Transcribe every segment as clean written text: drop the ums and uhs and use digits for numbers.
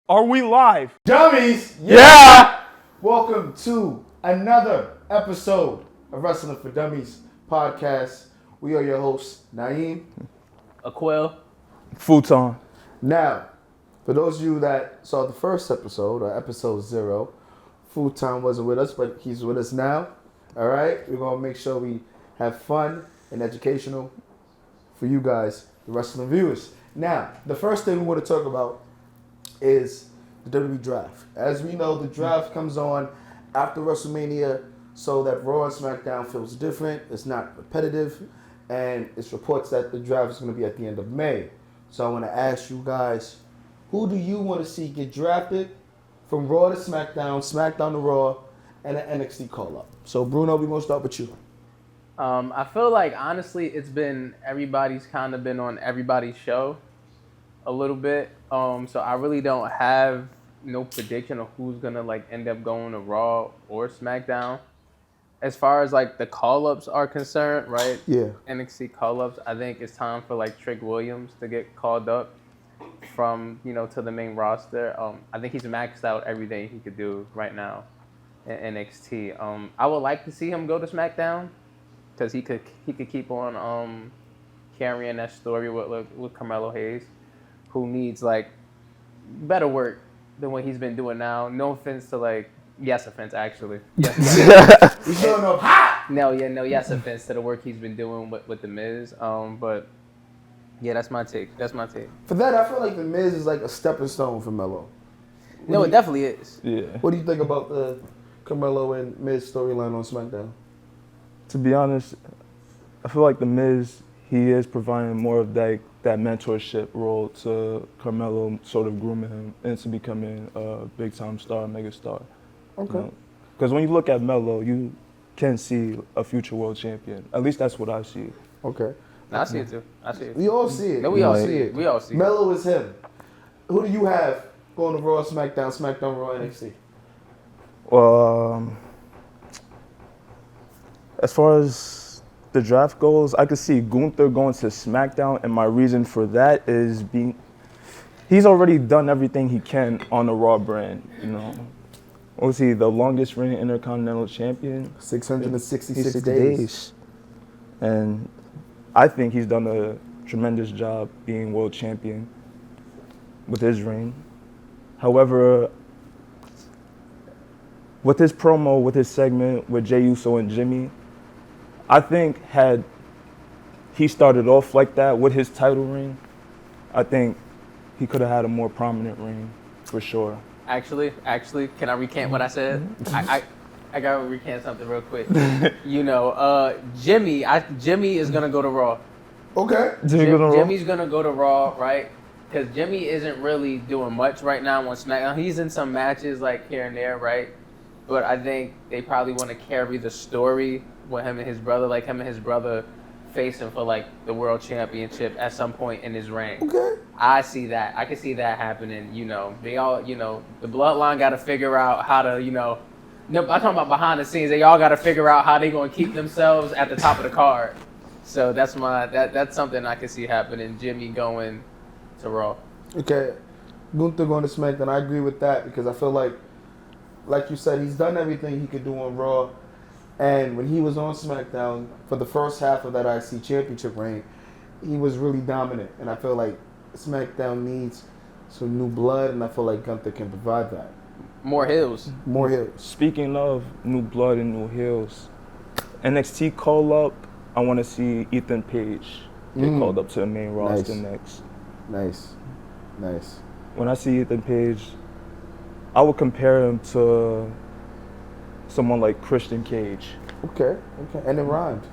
Are we live? Dummies! Yeah! Welcome to another episode of Wrestling for Dummies podcast. We are your hosts, Naeem. Aquil. Futon. Now, for those of you that saw the first episode, or episode 0, Futon wasn't with us, but he's with us now. All right? We're going to make sure we have fun and educational for you guys, the wrestling viewers. Now, the first thing we want to talk about is the WWE draft. As we know, the draft comes on after WrestleMania so that Raw and SmackDown feels different. It's not repetitive. And it's reports that the draft is going to be at the end of May. So I want to ask you guys, who do you want to see get drafted from Raw to SmackDown, SmackDown to Raw, and an NXT call-up? So Bruno, we want to start with you. I feel like, honestly, everybody's kind of been on everybody's show a little bit. So I really don't have no prediction of who's going to, end up going to Raw or SmackDown. As far as, the call-ups are concerned, right? Yeah. NXT call-ups, I think it's time for, Trick Williams to get called up from, to the main roster. I think he's maxed out everything he could do right now in NXT. I would like to see him go to SmackDown because he could keep on carrying that story with Carmelo Hayes, who needs, better work than what he's been doing now. No offense to, yes offense, actually. Yes. He's going up hot! No yes offense to the work he's been doing with The Miz. But, yeah, that's my take. For that, I feel like The Miz is like a stepping stone for Melo. No, it definitely is. Yeah. What do you think about the Carmelo and Miz storyline on SmackDown? To be honest, I feel like The Miz, he is providing more of that mentorship role to Carmelo, sort of grooming him into becoming a big-time star, mega star. Okay. Because when you look at Melo, you can see a future world champion. At least that's what I see. Okay. I see it too. We all see it. No, we all see it. We all see it. Melo is him. Who do you have going to Raw, SmackDown, Raw, NXT? As far as the draft goes, I could see Gunther going to SmackDown, and my reason for that is he's already done everything he can on the Raw brand, Was he the longest reigning Intercontinental Champion? 666 days. And I think he's done a tremendous job being world champion with his reign. However, with his promo, with his segment with Jey Uso and Jimmy, I think had he started off like that with his title reign, I think he could have had a more prominent reign for sure. Actually, can I recant what I said? I gotta recant something real quick. Jimmy is gonna go to Raw. Okay. Jimmy's gonna go to Raw, right? Because Jimmy isn't really doing much right now on SmackDown. He's in some matches here and there, right? But I think they probably want to carry the story with him and his brother, facing for the world championship at some point in his reign. Okay. I see that. I can see that happening. They all, the bloodline got to figure out how to, no, I'm talking about behind the scenes. They all got to figure out how they going to keep themselves at the top of the card. So that's something I can see happening. Jimmy going to Raw. Okay. Gunther going to SmackDown. I agree with that because I feel like you said, he's done everything he could do on Raw. And when he was on SmackDown for the first half of that IC championship reign, he was really dominant. And I feel like SmackDown needs some new blood, and I feel like Gunther can provide that. More heels. Speaking of new blood and new heels, NXT call-up, I want to see Ethan Page get called up to the main roster next. Nice. When I see Ethan Page, I would compare him to someone like Christian Cage. Okay. And it rhymed.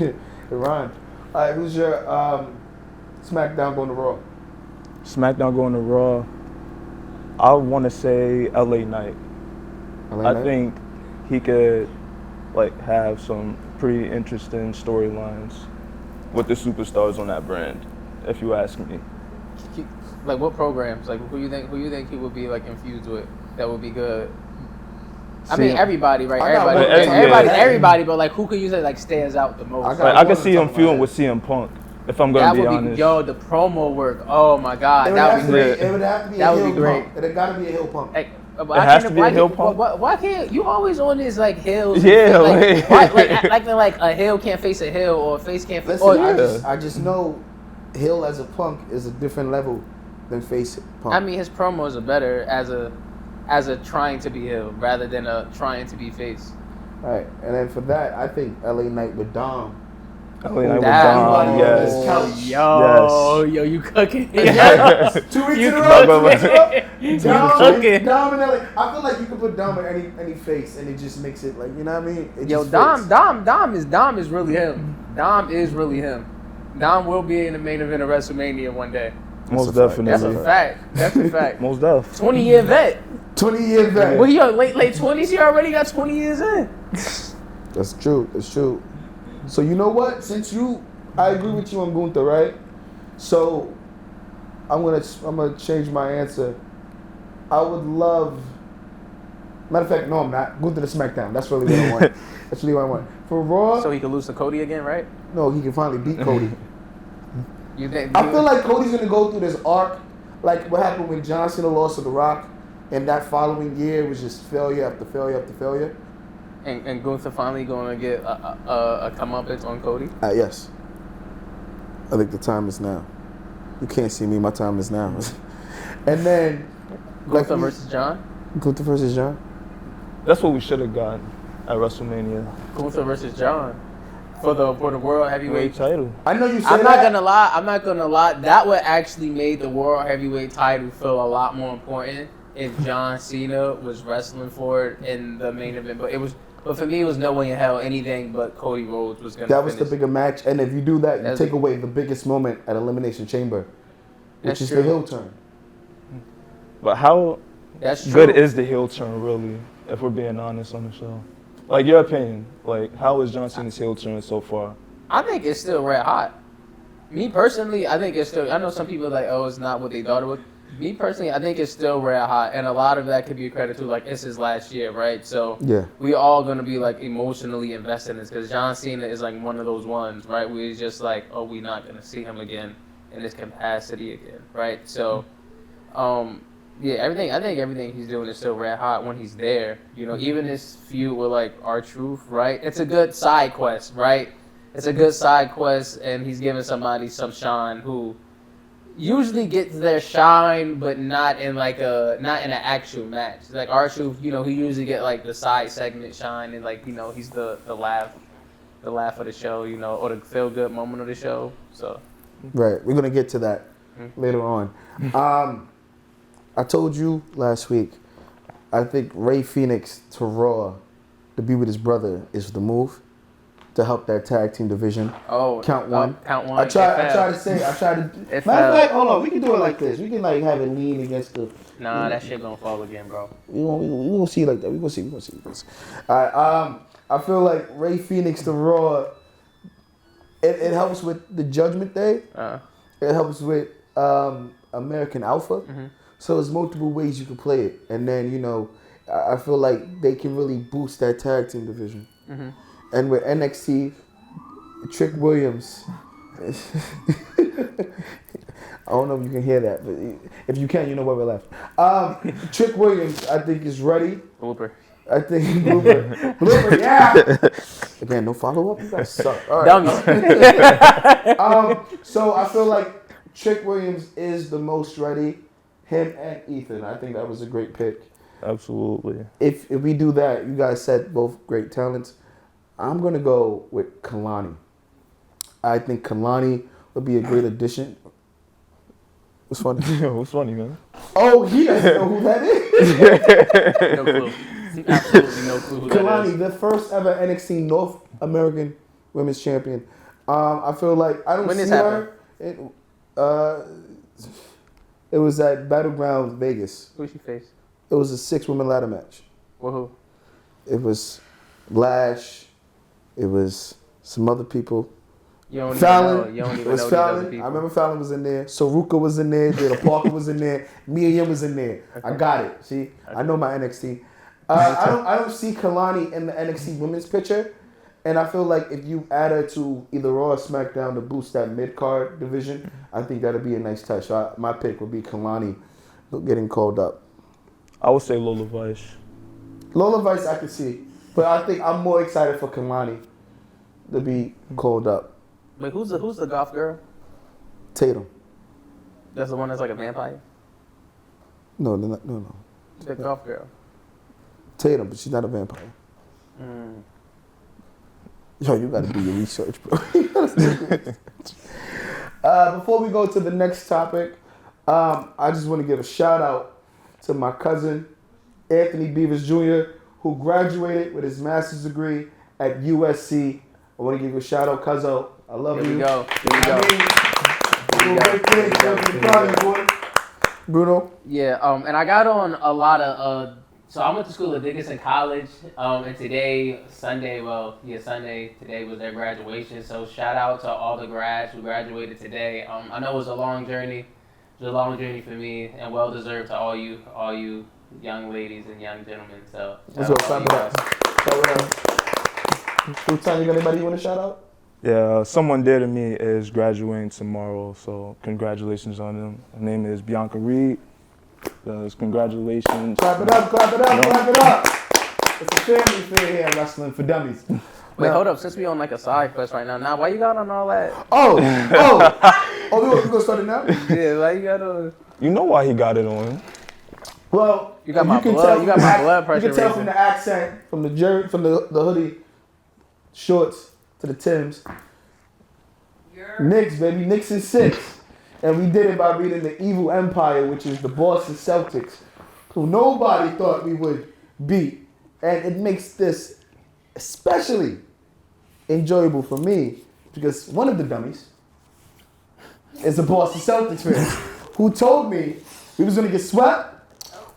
It rhymed. All right, who's your SmackDown going to Raw? SmackDown going to Raw, I want to say LA Knight. I think he could have some pretty interesting storylines with the superstars on that brand, if you ask me. What programs? Who you think he would be infused with that would be good? I mean, everybody, right? Everybody, but who could you say stands out the most? I can see him feuding with CM Punk. If I'm gonna be honest. The promo work. Oh my God, It would that have would be to great. be. It would have to be That a would be heel great. pump. It got to be a heel pump. Like, It has to be a heel pump? Why can't you always on this like heels? Yeah, like a heel can't face a heel or a face can't face. Listen, I just know heel as a punk is a different level than face punk. I mean, his promos are better as a trying to be heel rather than a trying to be face. All right, and then for that, I think LA Knight with Dom. LA Knight with Dom, yes. Yo, you cooking? 2 weeks in a row. Cooking. Dom and LA. I feel like you could put Dom in any face, and it just makes it like, you know what I mean? It Yo, just Dom is really him. Dom is really him. Dom will be in the main event of WrestleMania one day. Most definitely. That's a fact. That's a fact. Most def. 20-year vet. 20-year vet. Well, he late 20s. He already got 20 years in. That's true. That's true. So you know what? I agree with you on Gunther, right? So I'm gonna change my answer. I would love. Matter of fact, no, I'm not. Gunther to SmackDown. That's really what I want. That's really what I want. For Raw. So he can lose to Cody again, right? No, he can finally beat Cody. You think? I feel like Cody's gonna go through this arc, like what happened when John Cena lost to The Rock, and that following year was just failure after failure after failure. And Gunther finally going to get a comeuppance on Cody? Yes. I think the time is now. You can't see me. My time is now. And then Gunther versus John. Gunther versus John. That's what we should have got at WrestleMania. Gunther versus John for the world heavyweight title. I know you said I'm not gonna lie. That would actually made the world heavyweight title feel a lot more important if John Cena was wrestling for it in the main event. But for me, it was no way in hell anything but Cody Rhodes was gonna. That was the bigger match, and if you do that, you take a- away the biggest moment at Elimination Chamber, which That's is true. the heel turn. But how That's true. good is the heel turn, really, if we're being honest on the show? Like, your opinion. Like, how is John Cena's heel turn so far? I think it's still red hot. Me personally, I think it's still. I know some people are like, oh, it's not what they thought it was. Me personally, I think it's still red hot, and a lot of that could be credited to like it's his last year, right? So Yeah. we all gonna be like emotionally invested in this because John Cena is like one of those ones, right? Where it's just like, oh, we're not gonna see him again in this capacity again, right? So, yeah, I think everything he's doing is still red hot when he's there. You know, even his feud with like R-Truth, right? It's a good side quest, right? It's a good side quest, and he's giving somebody some shine who usually gets their shine, but not in an actual match. Like R-Truth, you know, he usually get like the side segment shine, and like, you know, he's the laugh of the show, you know, or the feel good moment of the show. So Right. We're gonna get to that later on. I told you last week, I think Ray Phoenix to Raw to be with his brother is the move to help that tag team division. Oh, count one. Count one. I tried to. Matter of fact, hold on. We can do it like this. We can like have it lean against the. Nah, that shit gonna fall again, bro. We won't see it like that. We gonna see. All right. I feel like Ray Phoenix to Raw. It helps with the Judgment Day. It helps with American Alpha. Mm-hmm. So there's multiple ways you can play it, and then you know, I feel like they can really boost that tag team division. Mm-hmm. And with NXT, Trick Williams. I don't know if you can hear that, but if you can, you know where we're left. Trick Williams, I think, is ready. Blooper. I think Blooper, yeah. Again, no follow up. You guys suck. All right. Dummies. So I feel like Trick Williams is the most ready. Him and Ethan. I think that was a great pick. Absolutely. If we do that, you guys said both great talents. I'm gonna go with Kalani. I think Kalani would be a great addition. What's funny? What's funny, man? Oh, he doesn't know who that is. No clue. Absolutely no clue who that Kalani, is. the first ever NXT North American Women's Champion. I feel like I don't When see this her. It was at Battleground Vegas. Who she face? It was a 6-woman ladder match. Well, who? It was Lash. It was some other people. You don't Fallon. even know. You don't It even was know Fallon. these other people. I remember Fallon was in there. Saruka was in there. Jada Parker was in there. Mia Yim was in there. Okay. I got it. See, I know my NXT. I don't see Kalani in the NXT women's picture. And I feel like if you add her to either Raw or SmackDown to boost that mid-card division, I think that'd be a nice touch. So my pick would be Kalani getting called up. I would say Lola Vice. Lola Vice I could see. But I think I'm more excited for Kalani to be called up. Wait, who's the golf girl? Tatum. That's the one that's like a vampire? No, no. The golf girl. Tatum, but she's not a vampire. Yo, you gotta do your research, bro. Before we go to the next topic, I just want to give a shout out to my cousin, Anthony Beavers Jr., who graduated with his master's degree at USC. I want to give you a shout out, Cuzzo. I love you. Here we go. Bruno? Yeah, and I got on a lot of, so I went to school at Dickinson College, and today, today was their graduation, so shout out to all the grads who graduated today. I know it was a long journey. It was a long journey for me, and well-deserved to all you young ladies and young gentlemen, so. Let's go, clap it up. Who time you got anybody you want to shout out? Yeah, someone dear to me is graduating tomorrow, so congratulations on them. Her name is Bianca Reed. Congratulations. Clap it up, clap it up, clap it up. It's a family affair here at Wrestling for Dummies. Wait, hold up. Since we on like a side quest right now, why you got on all that? Oh, we gonna start it now? Yeah, why you got on? You know why he got it on. Well, you got my blood pressure. You can tell from the accent, from the jersey, from the hoodie, shorts to the Timbs. Knicks, baby, Knicks is 6. And we did it by beating the Evil Empire, which is the Boston Celtics, who nobody thought we would beat. And it makes this especially enjoyable for me because one of the dummies is a Boston Celtics fan who told me we was going to get swept,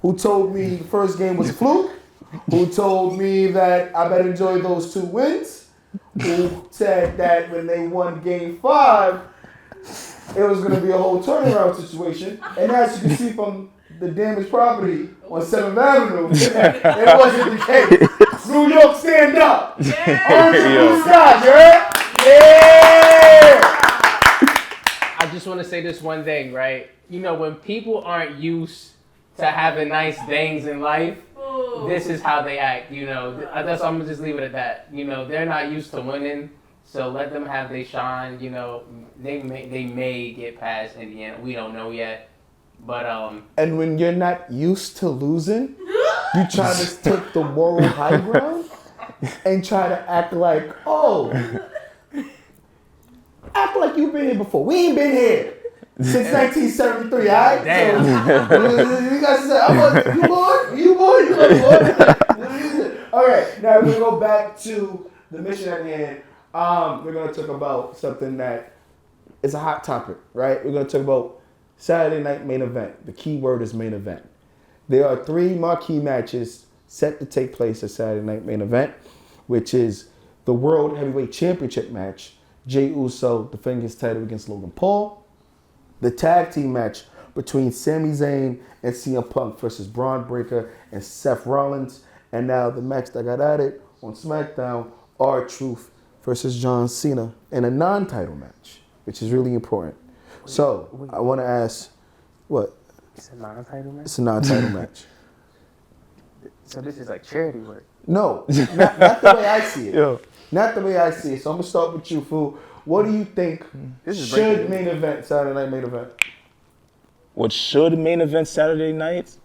who told me the first game was a fluke, who told me that I better enjoy those 2 wins, who said that when they won Game 5, it was going to be a whole turnaround situation. And as you can see from the damaged property on 7th Avenue, it wasn't the case. New York, stand up. Yeah. I just want to say this one thing, right? You know, when people aren't used to having nice things in life, this is how they act, you know. That's I'm going to just leave it at that. You know, they're not used to winning. So let them have their shine, you know. They may get past Indiana. We don't know yet. But and when you're not used to losing, you try to take the moral high ground and try to act like, act like you've been here before. We ain't been here since 1973, all right? Damn. So, you guys said, you born? All right, now we're going to go back to the mission at hand. We're going to talk about something that is a hot topic, right? We're going to talk about Saturday night main event. The key word is main event. There are 3 marquee matches set to take place at Saturday night main event, which is the World Heavyweight Championship match, Jey Uso defending his title against Logan Paul, the tag team match between Sami Zayn and CM Punk versus Braun Breaker and Seth Rollins, and now the match that got added on SmackDown, R-Truth versus John Cena in a non-title match, which is really important. So, I want to ask, what? It's a non-title match? It's a non-title match. So this is like charity work? No, not the way I see it. Yo. Not the way I see it. So I'm going to start with you, Fu. What do you think should main event, Saturday night main event? What should main event Saturday night?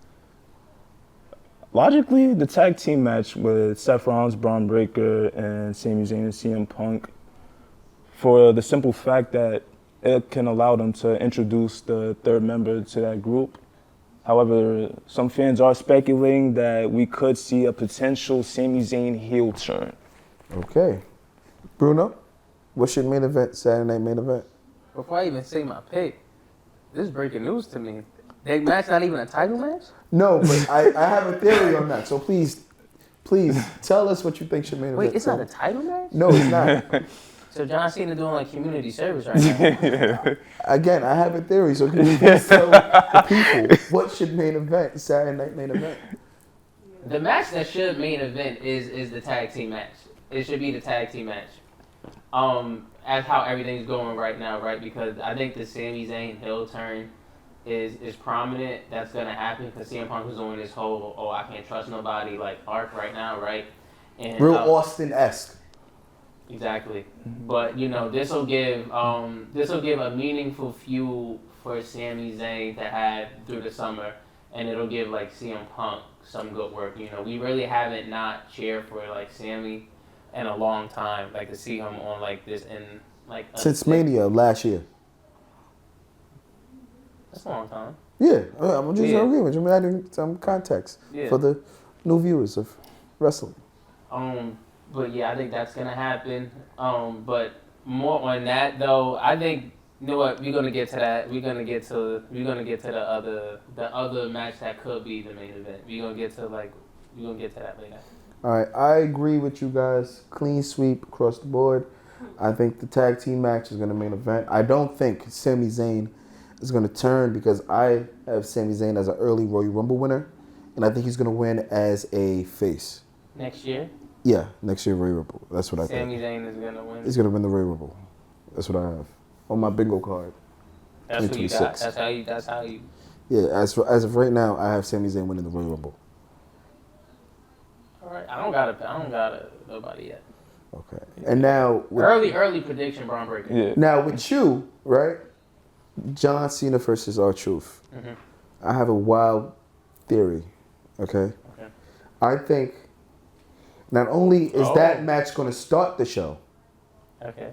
Logically, the tag team match with Seth Rollins, Braun Breaker, and Sami Zayn and CM Punk, for the simple fact that it can allow them to introduce the 3rd member to that group. However, some fans are speculating that we could see a potential Sami Zayn heel turn. Okay. Bruno, what should main event, Saturday night main event? Before I even say my pick, this is breaking news to me. That match not even a title match? No, but I have a theory on that. So please tell us what you think should main event. Wait, it's not a title match? No, it's not. So John Cena doing like community service right now. Again, I have a theory. So can you please tell the people what should main event, Saturday night main event? The match that should main event is the tag team match. It should be the tag team match. As how everything's going right now, right? Because I think the Sami Zayn heel turn is prominent. That's gonna happen because CM Punk is doing this whole I can't trust nobody like arc right now, right? And Real Austin-esque. Exactly. But this will give a meaningful fuel for Sami Zayn to have through the summer, and it'll give like CM Punk some good work. We really haven't not cheered for like Sami in a long time, like to see him on like this in like since Mania last year. That's a long time. Yeah, I'm just agreeing with you. I'm adding some context for the new viewers of wrestling. But yeah, I think that's gonna happen. But more on that though, I think you know what, we're gonna get to that. We're gonna get to the other match that could be the main event. We're gonna get to that later. All right, I agree with you guys. Clean sweep across the board. I think the tag team match is gonna main event. I don't think Sami Zayn is gonna turn because I have Sami Zayn as an early Royal Rumble winner, and I think he's gonna win as a face. Next year? Yeah, next year Royal Rumble. That's what I think. Sami Zayn is gonna win. He's gonna win the Royal Rumble. That's what I have on my bingo card. That's what you got. That's how you. Yeah, as of right now, I have Sami Zayn winning the Royal Rumble. All right, I don't got nobody yet. Okay, and now early prediction, Braun Breaker. Yeah. Now with you, right? John Cena versus R-Truth. Mm-hmm. I have a wild theory. Okay. I think not only is that match going to start the show. Okay.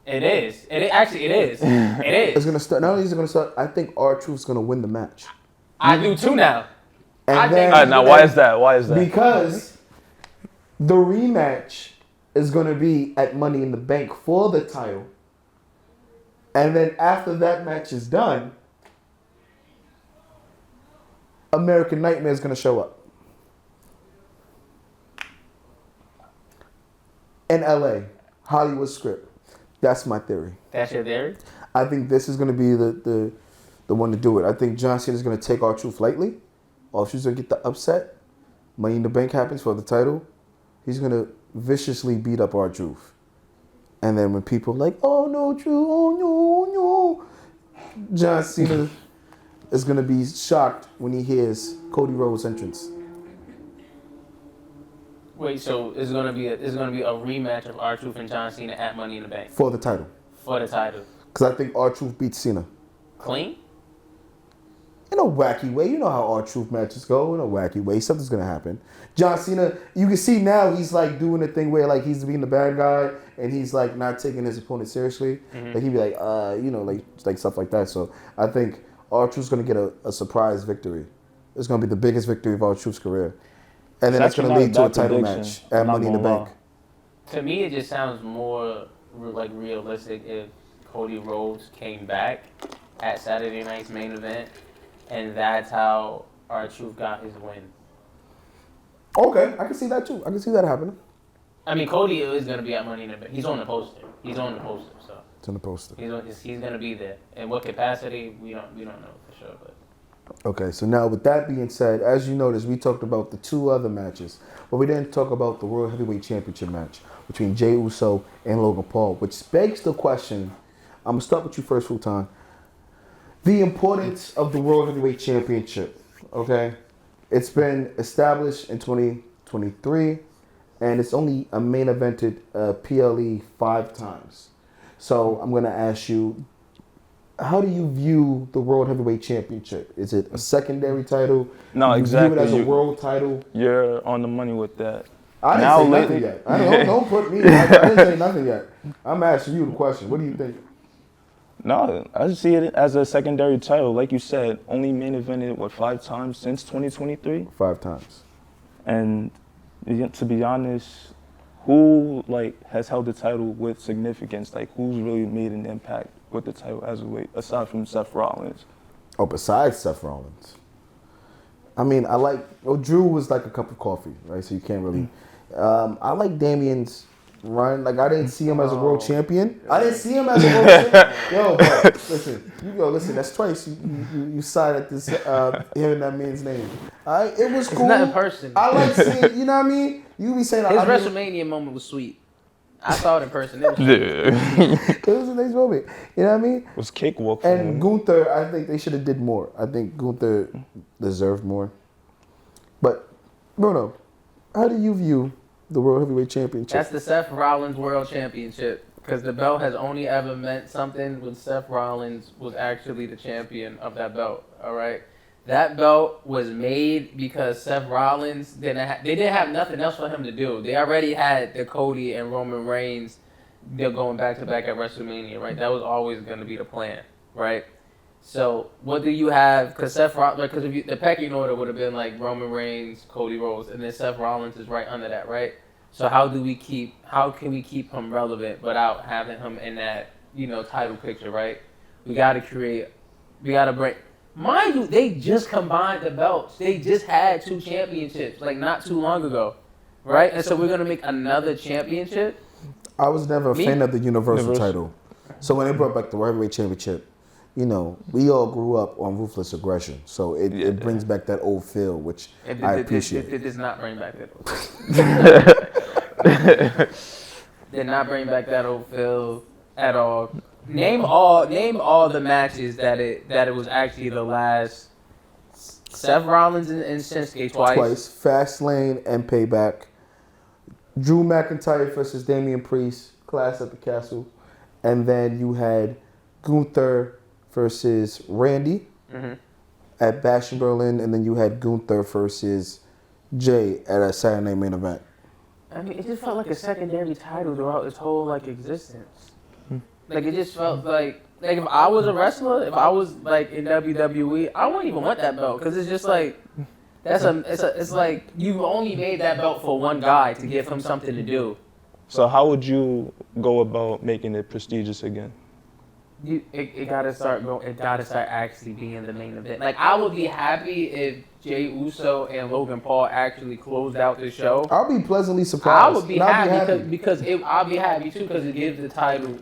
It is. It is. It is. It's going to start. Not only is it going to start, I think R-Truth's going to win the match. I do too now. Now, why is that? Why is that? Because the rematch is going to be at Money in the Bank for the title. And then after that match is done, American Nightmare is going to show up. In LA, Hollywood script. That's my theory. That's your theory? I think this is going to be the one to do it. I think John Cena is going to take R-Truth lightly. R-Truth's going to get the upset. Money in the Bank happens for the title. He's going to viciously beat up R-Truth. And then when people are like, oh no, Truth, oh no. John Cena is going to be shocked when he hears Cody Rhodes' entrance. Wait, so it's gonna be a rematch of R-Truth and John Cena at Money in the Bank for the title. For the title. Because I think R-Truth beats Cena. Clean? In a wacky way. You know how R-Truth matches go. In a wacky way. Something's going to happen. John Cena, you can see now he's like doing the thing where like he's being the bad guy and he's like not taking his opponent seriously. Mm-hmm. Like he'd be like, like stuff like that. So I think R-Truth's going to get a surprise victory. It's going to be the biggest victory of R-Truth's career. And then it's going to lead to a title match at Money in the Bank. To me, it just sounds more like realistic if Cody Rhodes came back at Saturday night's main event, and that's how R-Truth got his win. Okay, I can see that too. I can see that happening. I mean, Cody is going to be at Money in the Bank. He's on the poster. So it's on the poster. He's going to be there. In what capacity, we don't know for sure, but. Okay, so now with that being said, as you noticed, we talked about the two other matches, but we didn't talk about the World Heavyweight Championship match between Jey Uso and Logan Paul, which begs the question, I'm going to start with you first, Fulton. The importance of the World Heavyweight Championship, okay? It's been established in 2023, and it's only a main evented PLE 5 times. So I'm going to ask you, how do you view the World Heavyweight Championship? Is it a secondary title? No, exactly. View it as a world title? You're on the money with that. I didn't say nothing yet. Don't put me. I didn't say nothing yet. I'm asking you the question. What do you think? No, I see it as a secondary title. Like you said, only main evented, 5 times since 2023? 5 times. And to be honest, who has held the title with significance? Like, who's really made an impact with the title as a weight, aside from Seth Rollins? Oh, besides Seth Rollins. I mean, Drew was like a cup of coffee, right? So you can't really. I like Damian's run. Like, I didn't see him as a world champion. I didn't see him as a world champion. Yo, bro, listen. That's twice you side at this hearing that man's name. It was cool. It's not in person. I like seeing. You know what I mean? You be saying his WrestleMania moment was sweet. I saw it in person. It was it was a nice moment. You know what I mean? It was cakewalk. And Gunther, I think they should have did more. I think Gunther deserved more. But Bruno, how do you view the World Heavyweight Championship? That's the Seth Rollins World Championship, because the belt has only ever meant something when Seth Rollins was actually the champion of that belt. All right, that belt was made because Seth Rollins they didn't have nothing else for him to do. They already had the Cody and Roman Reigns. They're going back to back at WrestleMania, right? That was always going to be the plan, right? So what do you have? Because the pecking order would have been like Roman Reigns, Cody Rhodes, and then Seth Rollins is right under that, right? So how can we keep him relevant without having him in that title picture, right? We got to bring. Mind you, they just combined the belts. They just had 2 championships like not too long ago, right? And so we're gonna make another championship. I was never a fan of the Universal title, so when they brought back the World Heavyweight Championship. We all grew up on Ruthless Aggression, so it brings back that old feel, which I appreciate. It does not bring back that old feel. Did not bring back that old feel at all. Name all the matches that it was actually the last. Seth Rollins and Shinsuke twice. Fastlane and Payback. Drew McIntyre versus Damian Priest, Clash at the Castle, and then you had Gunther versus Randy at Bash in Berlin, and then you had Gunther versus Jay at a Saturday Night Main Event. I mean, it just felt like a secondary title throughout its whole existence. Like it just felt like if I was a wrestler, if I was like in WWE, I wouldn't even want that belt because it's just like it's like you only made that belt for one guy to give him something to do. So how would you go about making it prestigious again? It gotta start actually being the main event. Like I would be happy if Jey Uso and Logan Paul actually closed out the show. I'll be pleasantly surprised. I would be happy because I'll be happy too because it gives the title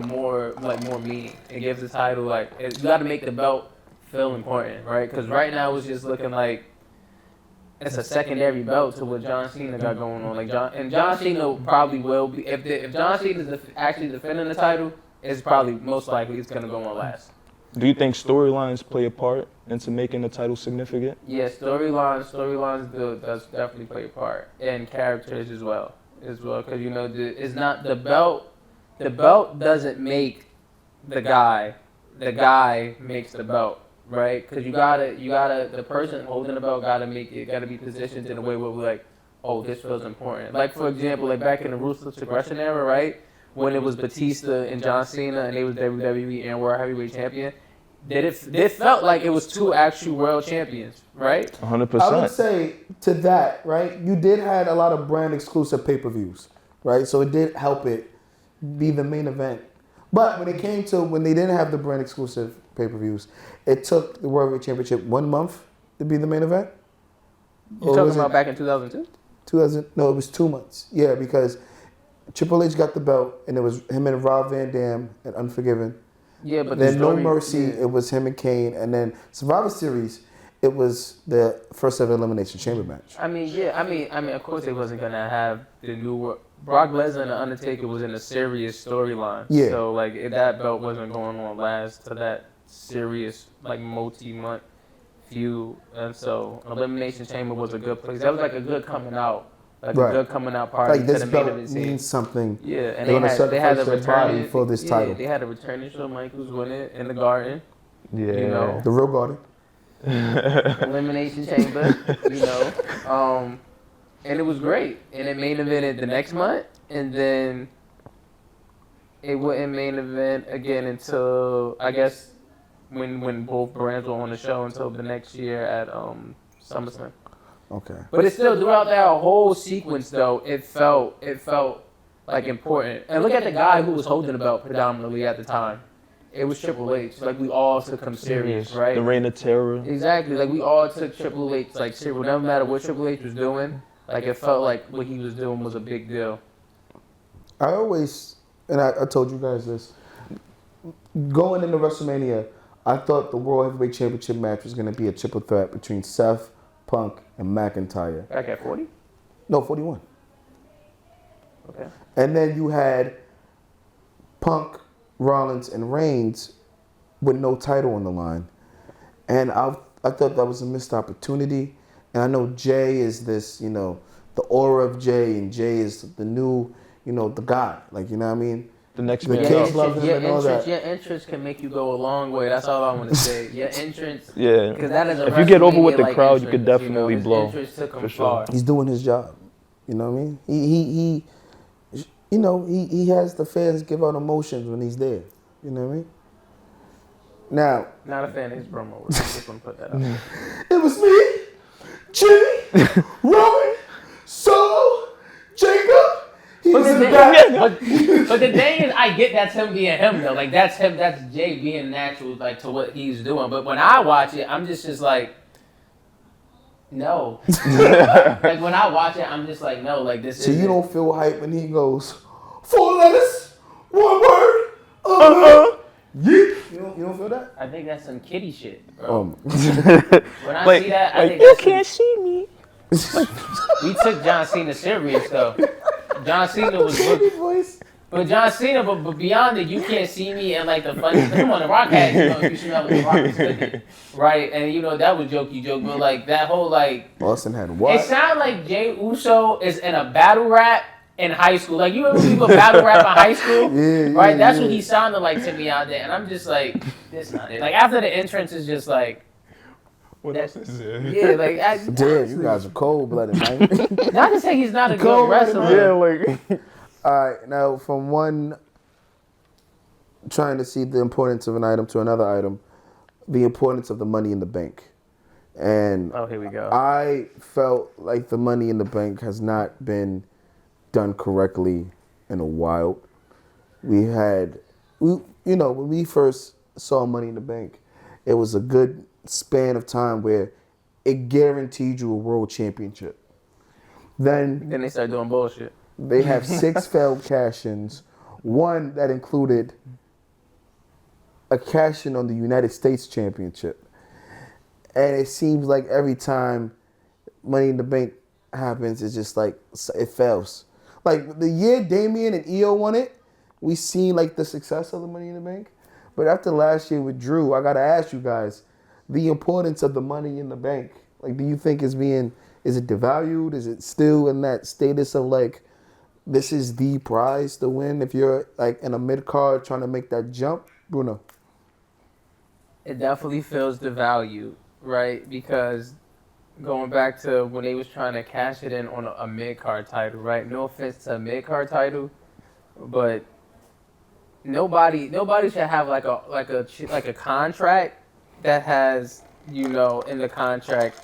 more meaning. It gives the title you got to make the belt feel important, right? Because right now it's just looking like it's a secondary belt to what John Cena got going on. John Cena probably will be if John Cena is actually defending the title. It's probably most likely it's gonna go on last. Do you think storylines play a part into making the title significant? Yeah, storylines does definitely play a part, and characters as well, because it's not the belt. The belt doesn't make the guy. The guy makes the belt, right? Because you gotta the person holding the belt gotta be positioned in a way where we're like, oh, this feels important. Like for example, back in the Ruthless Aggression era, right? When it was Batista and John Cena and they was WWE and World Heavyweight Champion, it felt like it was 2 actual world champions, right? 100%. I would say to that, right, you did have a lot of brand exclusive pay-per-views, right? So it did help it be the main event. But when they didn't have the brand exclusive pay-per-views, it took the World Heavyweight Championship 1 month to be the main event. You're talking about back in 2002? No, it was 2 months. Yeah, because Triple H got the belt, and it was him and Rob Van Dam at Unforgiven. Yeah, but then No Mercy, it was him and Kane, and then Survivor Series, it was the first ever Elimination Chamber match. I mean, of course they wasn't gonna have the new Brock Lesnar and The Undertaker was in a serious storyline. Yeah. So if that belt wasn't going on last to that serious multi-month feud, and so Elimination Chamber was a good place. That was a good coming out. A good coming out party to the main event scene. Means something. Yeah, and they had a returning for this title. Yeah, they had a returning Shawn Michaels winning in the Garden. Yeah, the real Garden. Elimination Chamber. And it was great. And it main evented the next month, and then it wouldn't main event again until I guess when both brands were on the show until the next year at SummerSlam. Okay. But it's still throughout that whole sequence though, it felt important. And look at the guy who was holding the belt predominantly at the time. It was Triple H. We all took him serious, right? The Reign of Terror. Exactly. We all took Triple H serious. No matter what Triple H was doing, it felt like what he was doing was a big deal. I always, and I told you guys this, going into WrestleMania, I thought the World Heavyweight Championship match was going to be a triple threat between Seth, Punk, and McIntyre. Back at 40? No, 41. Okay. And then you had Punk, Rollins, and Reigns with no title on the line. And I thought that was a missed opportunity. And I know Jay is this, you know, the aura of Jay, and Jay is the new, you know, the guy. Like, you know what I mean? The next The man kids up. love him and all that. Your entrance can make you go a long way. That's all I want to say. Your entrance, Yeah. because that is a If you get over with the WrestleMania-like crowd, you could entrance, definitely his blow. entrance took him For sure. far. He's doing his job. You know what I mean? He you know, he has the fans give out emotions when he's there. You know what I mean? Now, Not a fan of his promo. Just want to put that out. it was me, Jimmy, Roman, Solo, Jacob. He was in the back. But the thing is, I get that's him being him though. Like that's him. That's Jay being natural, like to what he's doing. But when I watch it, I'm just like, no. Like when I watch it, I'm just like, no. Like this. So is you don't feel hype when he goes 4 letters, 1 word. You don't feel that? I think that's some kiddie shit, bro. When I Like, see that, I think you that's can't see me. we took John Cena serious though. John Cena was good. voice. But John Cena, but beyond it, you can't see me and like the funny. Come on, the Rock had, you know, you smell the Rock was cooking, right? And you know that was jokey joke, but like that whole like, Austin had what? it sounded like Jay Uso is in a battle rap in high school. Like you remember people battle rap in high school, right? That's what he sounded like to me out there, and I'm just like, this not it. Like after the entrance is just like, What else is there? yeah, like Damn, you guys are cold-blooded, man. not to say he's not a good Cold-blooded, wrestler. Yeah, like. All right, now from one trying to see the importance of an item to another item, the importance of the Money in the Bank. And Oh, here we go. I felt like the Money in the Bank has not been done correctly in a while. When we first saw Money in the Bank, it was a good span of time where it guaranteed you a world championship. Then Then they start doing bullshit. they have 6 failed cash-ins. One that included a cash-in on the United States Championship. And it seems like every time Money in the Bank happens, it's just like, it fails. Like, the year Damian and Io won it, we seen, like, the success of the Money in the Bank. But after last year with Drew, I got to ask you guys, the importance of the Money in the Bank. Like, do you think is it devalued? Is it still in that status of, like, this is the prize to win if you're like in a mid-card trying to make that jump? Bruno. It definitely feels the value, right? Because going back to when they was trying to cash it in on a mid-card title, right? No offense to a mid-card title, but nobody should have like a contract that has, you know, in the contract,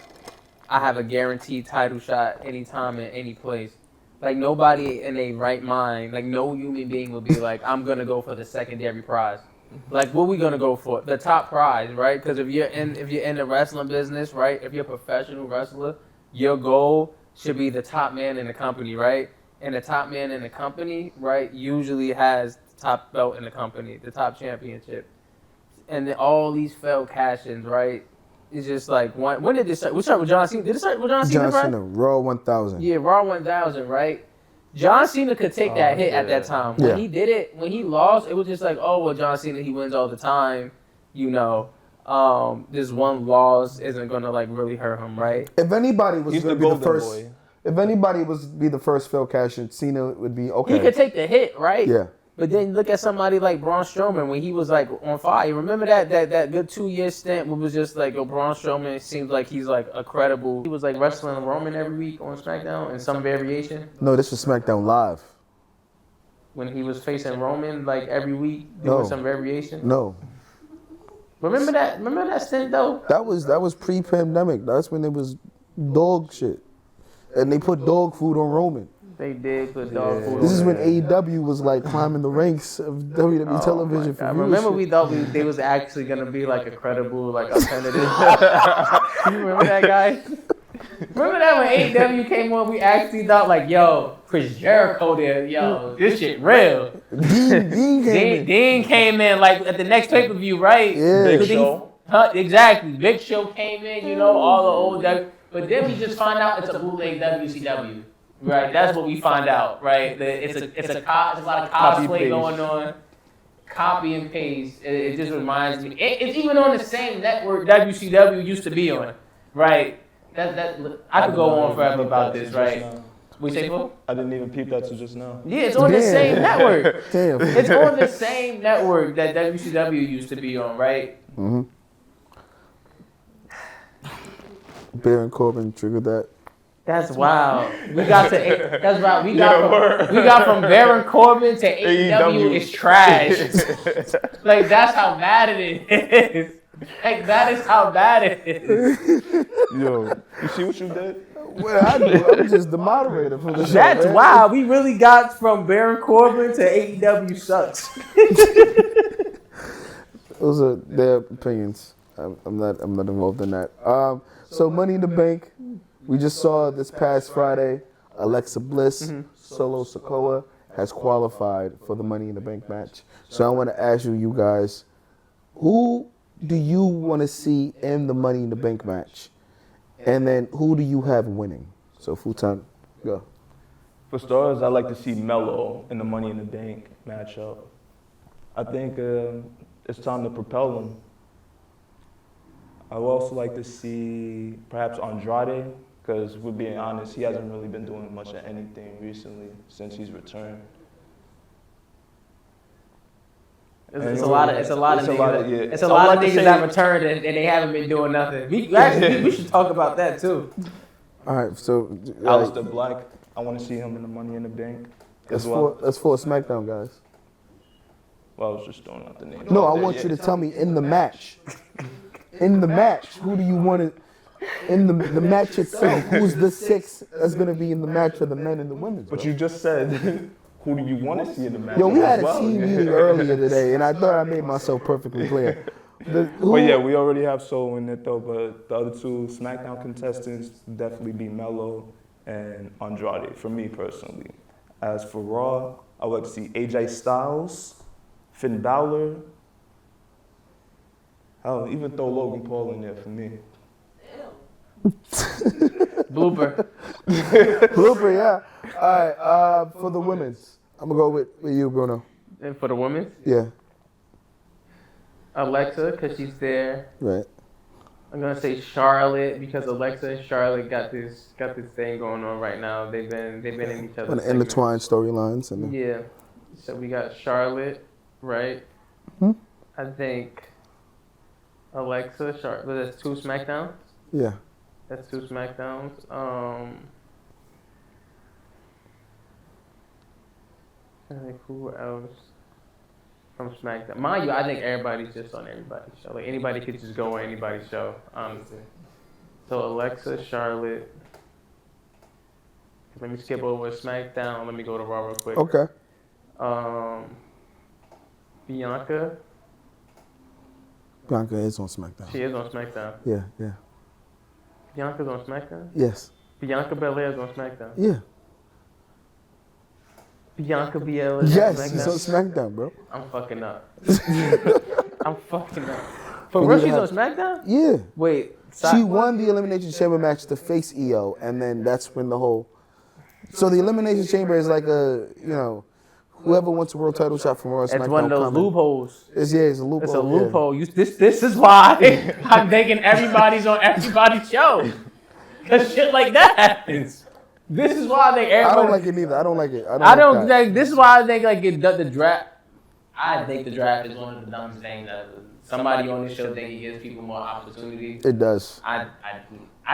I have a guaranteed title shot anytime in any place. Like nobody in a right mind, like no human being would be like, I'm gonna go for the secondary prize. Like what we gonna go for? The top prize, right? Because if you're in the wrestling business, right? If you're a professional wrestler, your goal should be the top man in the company, right? And the top man in the company, right, usually has the top belt in the company, the top championship. And then all these failed cash-ins, right? It's just like, when did this start? We start with John Cena. Did it start with John Cena, John Cena, Raw 1000. Yeah, Raw 1000, right? John Cena could take that hit at that time. When he did it, when he lost, it was just like, oh, well, John Cena, he wins all the time. You know, this one loss isn't going to, like, really hurt him, right? If anybody was He's going the to be the golden first, boy. if anybody was be the first failed cash-in, Cena would be okay. He could take the hit, right? Yeah. But then look at somebody like Braun Strowman when he was like on fire. Remember that good 2-year stint where it was just like, Braun Strowman, it seems like he's like a credible. He was like wrestling Roman every week on SmackDown in some variation. No, this was SmackDown Live. When he was facing Roman like every week doing some variation. No. Remember that stint though? That was pre-pandemic. That's when it was dog shit. And they put dog food on Roman. They did put dog food. This is when AEW was like climbing the ranks of WWE television for Remember viewership. we thought they was actually gonna be like a credible like alternative. You remember that guy? Remember that when AEW came on, we actually thought like, yo, Chris Jericho there, yo, this shit real. Dean came in like at the next pay-per-view, right? Yeah. Big Show. Exactly. Big Show came in, you know, all the old but then we just find out it's a bootleg WCW. Right? That's what we find out, right? It's a lot of cosplay going on. Copy and paste. It just reminds me. It's even on the same network WCW used to be on, right? I could go on forever about this, right? We say Flo? I didn't even peep that to just now. Yeah, it's on the same network. Damn. It's on the same network that WCW used to be on, right? Mm-hmm. Baron Corbin triggered that. That's wild. That's right. We got from Baron Corbin to AEW is trash. Like that's how bad it is. Like that is how bad it is. Yo, you see what you did? Well, I do. I'm just the moderator for the show. That's man. wild. We really got from Baron Corbin to AEW sucks. Those are their opinions. I'm not involved in that. So Money in the Bank. We just saw this past Friday, Alexa Bliss, Solo Sikoa has qualified for the Money in the Bank match. So I want to ask you guys, who do you want to see in the Money in the Bank match? And then who do you have winning? So Futan, go. For stars, I'd like to see Melo in the Money in the Bank matchup. I think it's time to propel him. I would also like to see perhaps Andrade, because we're being honest, he hasn't really been doing much of anything recently since he's returned. It's a lot of niggas that returned and they haven't been doing nothing. We should talk about that too. All right, so Aleister Black, I want to see him in the Money in the Bank as well. That's for SmackDown, guys. Well, I was just throwing out the name. No, I want you to tell me in the match. In the match, who do you want to? In the match itself, who's the six that's going to be in the match for the men and the women? But you just said, who do you want to see in the match? Yo, we had a team meeting earlier today, and I thought I made myself perfectly clear. Yeah, we already have Soul in it though, but the other two SmackDown contestants definitely be Melo and Andrade for me personally. As for Raw, I would like to see AJ Styles, Finn Balor. Hell, even throw Logan Paul in there for me. Blooper, yeah. All right, for the women's, I'm going to go with you, Bruno. and for the women, Yeah, Alexa, because she's there. right. I'm gonna say Charlotte because Alexa and Charlotte got this thing going on right now. They've been in each other's On the intertwined storylines. And Yeah. So we got Charlotte, right? Hmm? I think Alexa, Charlotte. But that's 2 SmackDowns. Yeah. That's 2 SmackDowns. I think who else from SmackDown? Mind you, I think everybody's just on everybody's show. Like anybody could just go on anybody's show, honestly. So Alexa, Charlotte. Let me skip over SmackDown. Let me go to Raw real quick. Okay. Bianca. Bianca is on SmackDown. She is on SmackDown. Yeah, yeah. Bianca's on SmackDown? Yes. Bianca Belair's on SmackDown. Yeah. Bianca Belair is Yes, on she's SmackDown. on SmackDown, bro. I'm fucking up. I'm fucking up. For real, she's on SmackDown? Yeah. Wait. She won the Elimination Chamber match to face EO, and then that's when the whole... So the Elimination Chamber is like whoever wants a world title shot from Raw, SmackDown. It's one of those loopholes. It's a loophole. It's a loophole. This is why I'm thinking everybody's on everybody's show. Because shit like that happens. This is why I think everybody... I don't like it neither. I don't like it. I don't think... This is why I think like the draft... I think the draft is one of the dumbest things ever. Somebody on this show think it gives people more opportunity. It does. I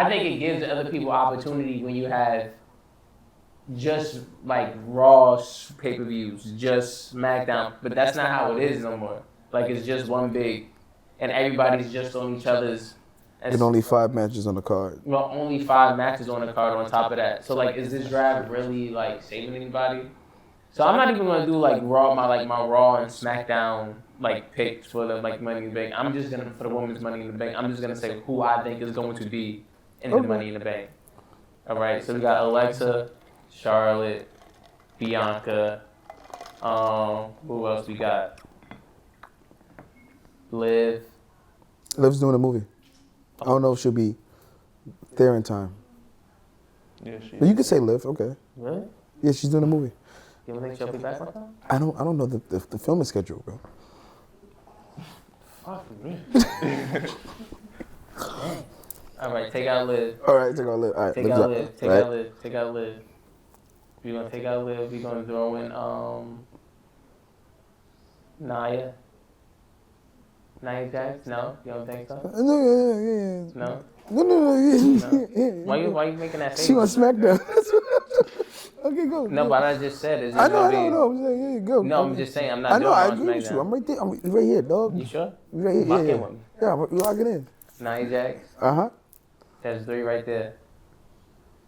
think it gives other people opportunity when you have just like Raw pay-per-views, just SmackDown, but that's not how it is no more. Like it's just one big, and everybody's just on each other's. And only 5 matches on the card. Well, only 5 matches on the card on top of that. So like, is this draft really like saving anybody? So I'm not even gonna do like Raw, my Raw and SmackDown like picks for the like Money in the Bank. I'm just gonna for the women's Money in the Bank. I'm just gonna say who I think is going to be in the Money in the Bank. All right, so we got Alexa, Charlotte, Bianca. Who else we got? Liv. Liv's doing a movie. I don't know if she'll be there in time. Yeah, But you could say Liv, okay. Really? Yeah, she's doing a movie. You don't think she'll be back on time? I don't know the filming schedule, bro. Fuck me. All right, take out Liv. All right, take out Liv. All right, Take out Liv. Take out Liv. Take out Liv. We're gonna take out Liv. We're gonna throw in Nia. Nia Jax? No, you don't think so? No. No. No. Why you making that face? She on SmackDown. Okay, go. No, but I just said it's I just know. gonna be. I'm saying, yeah, go. No, I'm just saying I'm not I know. doing I on agree with you. SmackDown. I'm right there. I'm right here, dog. You sure? Right here. Lock in Yeah. with me. Yeah, you lock it in. Nia Jax. Uh-huh. That's 3 right there.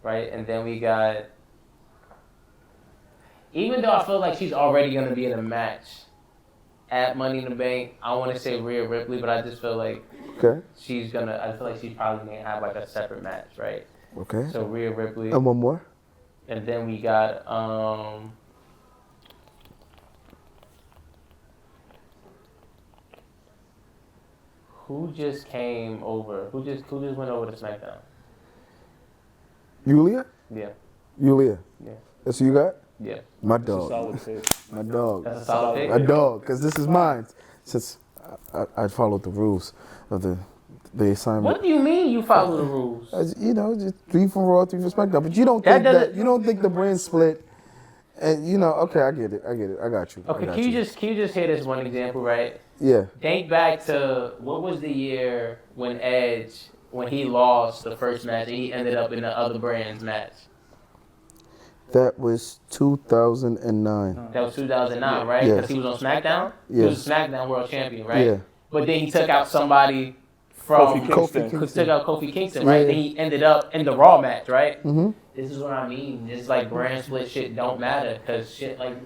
Right? And then we got. Even though I feel like she's already going to be in a match at Money in the Bank, I want to say Rhea Ripley, but I just feel like Okay. she's going to. I feel like she's probably going to have like a separate match, right? Okay. So Rhea Ripley. And one more. And then we got. Who just came over? Who just went over to SmackDown? Yulia? Yeah. Yulia. Yeah. That's who you got? Yeah. My That's a dog. solid pick. My dog. That's a solid pick. My dog. Because this is mine. Since I followed the rules of the assignment. What do you mean you follow the rules? You know, just 3 from Raw, 3 from SmackDown. But you don't That think that doesn't- you don't think the brand split. And you know, okay, I get it. I got you. Okay, I got can you just hear this one example, right? Yeah. Think back to what was the year when he lost the first match and he ended up in the other brand's match? That was 2009. That was 2009, right? Yeah. Because he was on SmackDown. He Yeah. was a SmackDown World Champion, right? Yeah. But then he took out somebody from Kofi Kingston. took out Kofi Kingston, right? Yeah. Then he ended up in the Raw match, right? Mm-hmm. This is what I mean. It's like brand split shit don't matter because shit like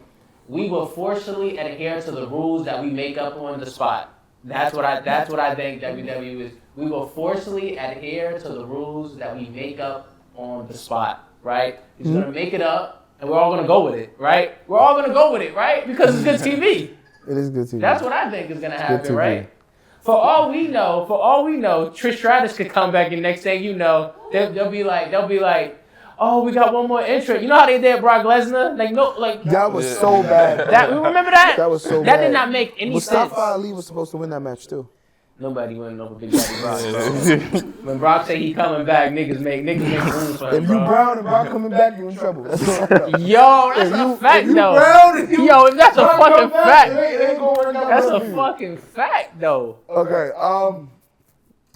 we will forcefully adhere to the rules that we make up on the spot. That's what I think WWE is. We will forcefully adhere to the rules that we make up on the spot, right? He's gonna make it up and we're all gonna go with it, right? We're all gonna go with it, right? Because it's good TV. It is good TV. That's what I think is gonna happen, TV. right? For all we know, Trish Stratus could come back and next thing you know, they'll be like, oh, we got one more entrant. You know how they did Brock Lesnar? That was so bad. Remember that? That was so That bad. did not make any Mustafa sense. Ali was supposed to win that match too. Nobody went over Big Daddy Brock, bro. When Brock say he coming back, niggas make room for him, If you bro. Brown and Brock coming back, you in trouble. That's what I know. Yo, that's a fact, though. Brown and you Yo, that's a fucking fact. it ain't gonna work out That's well a for you. fucking fact, though. Okay.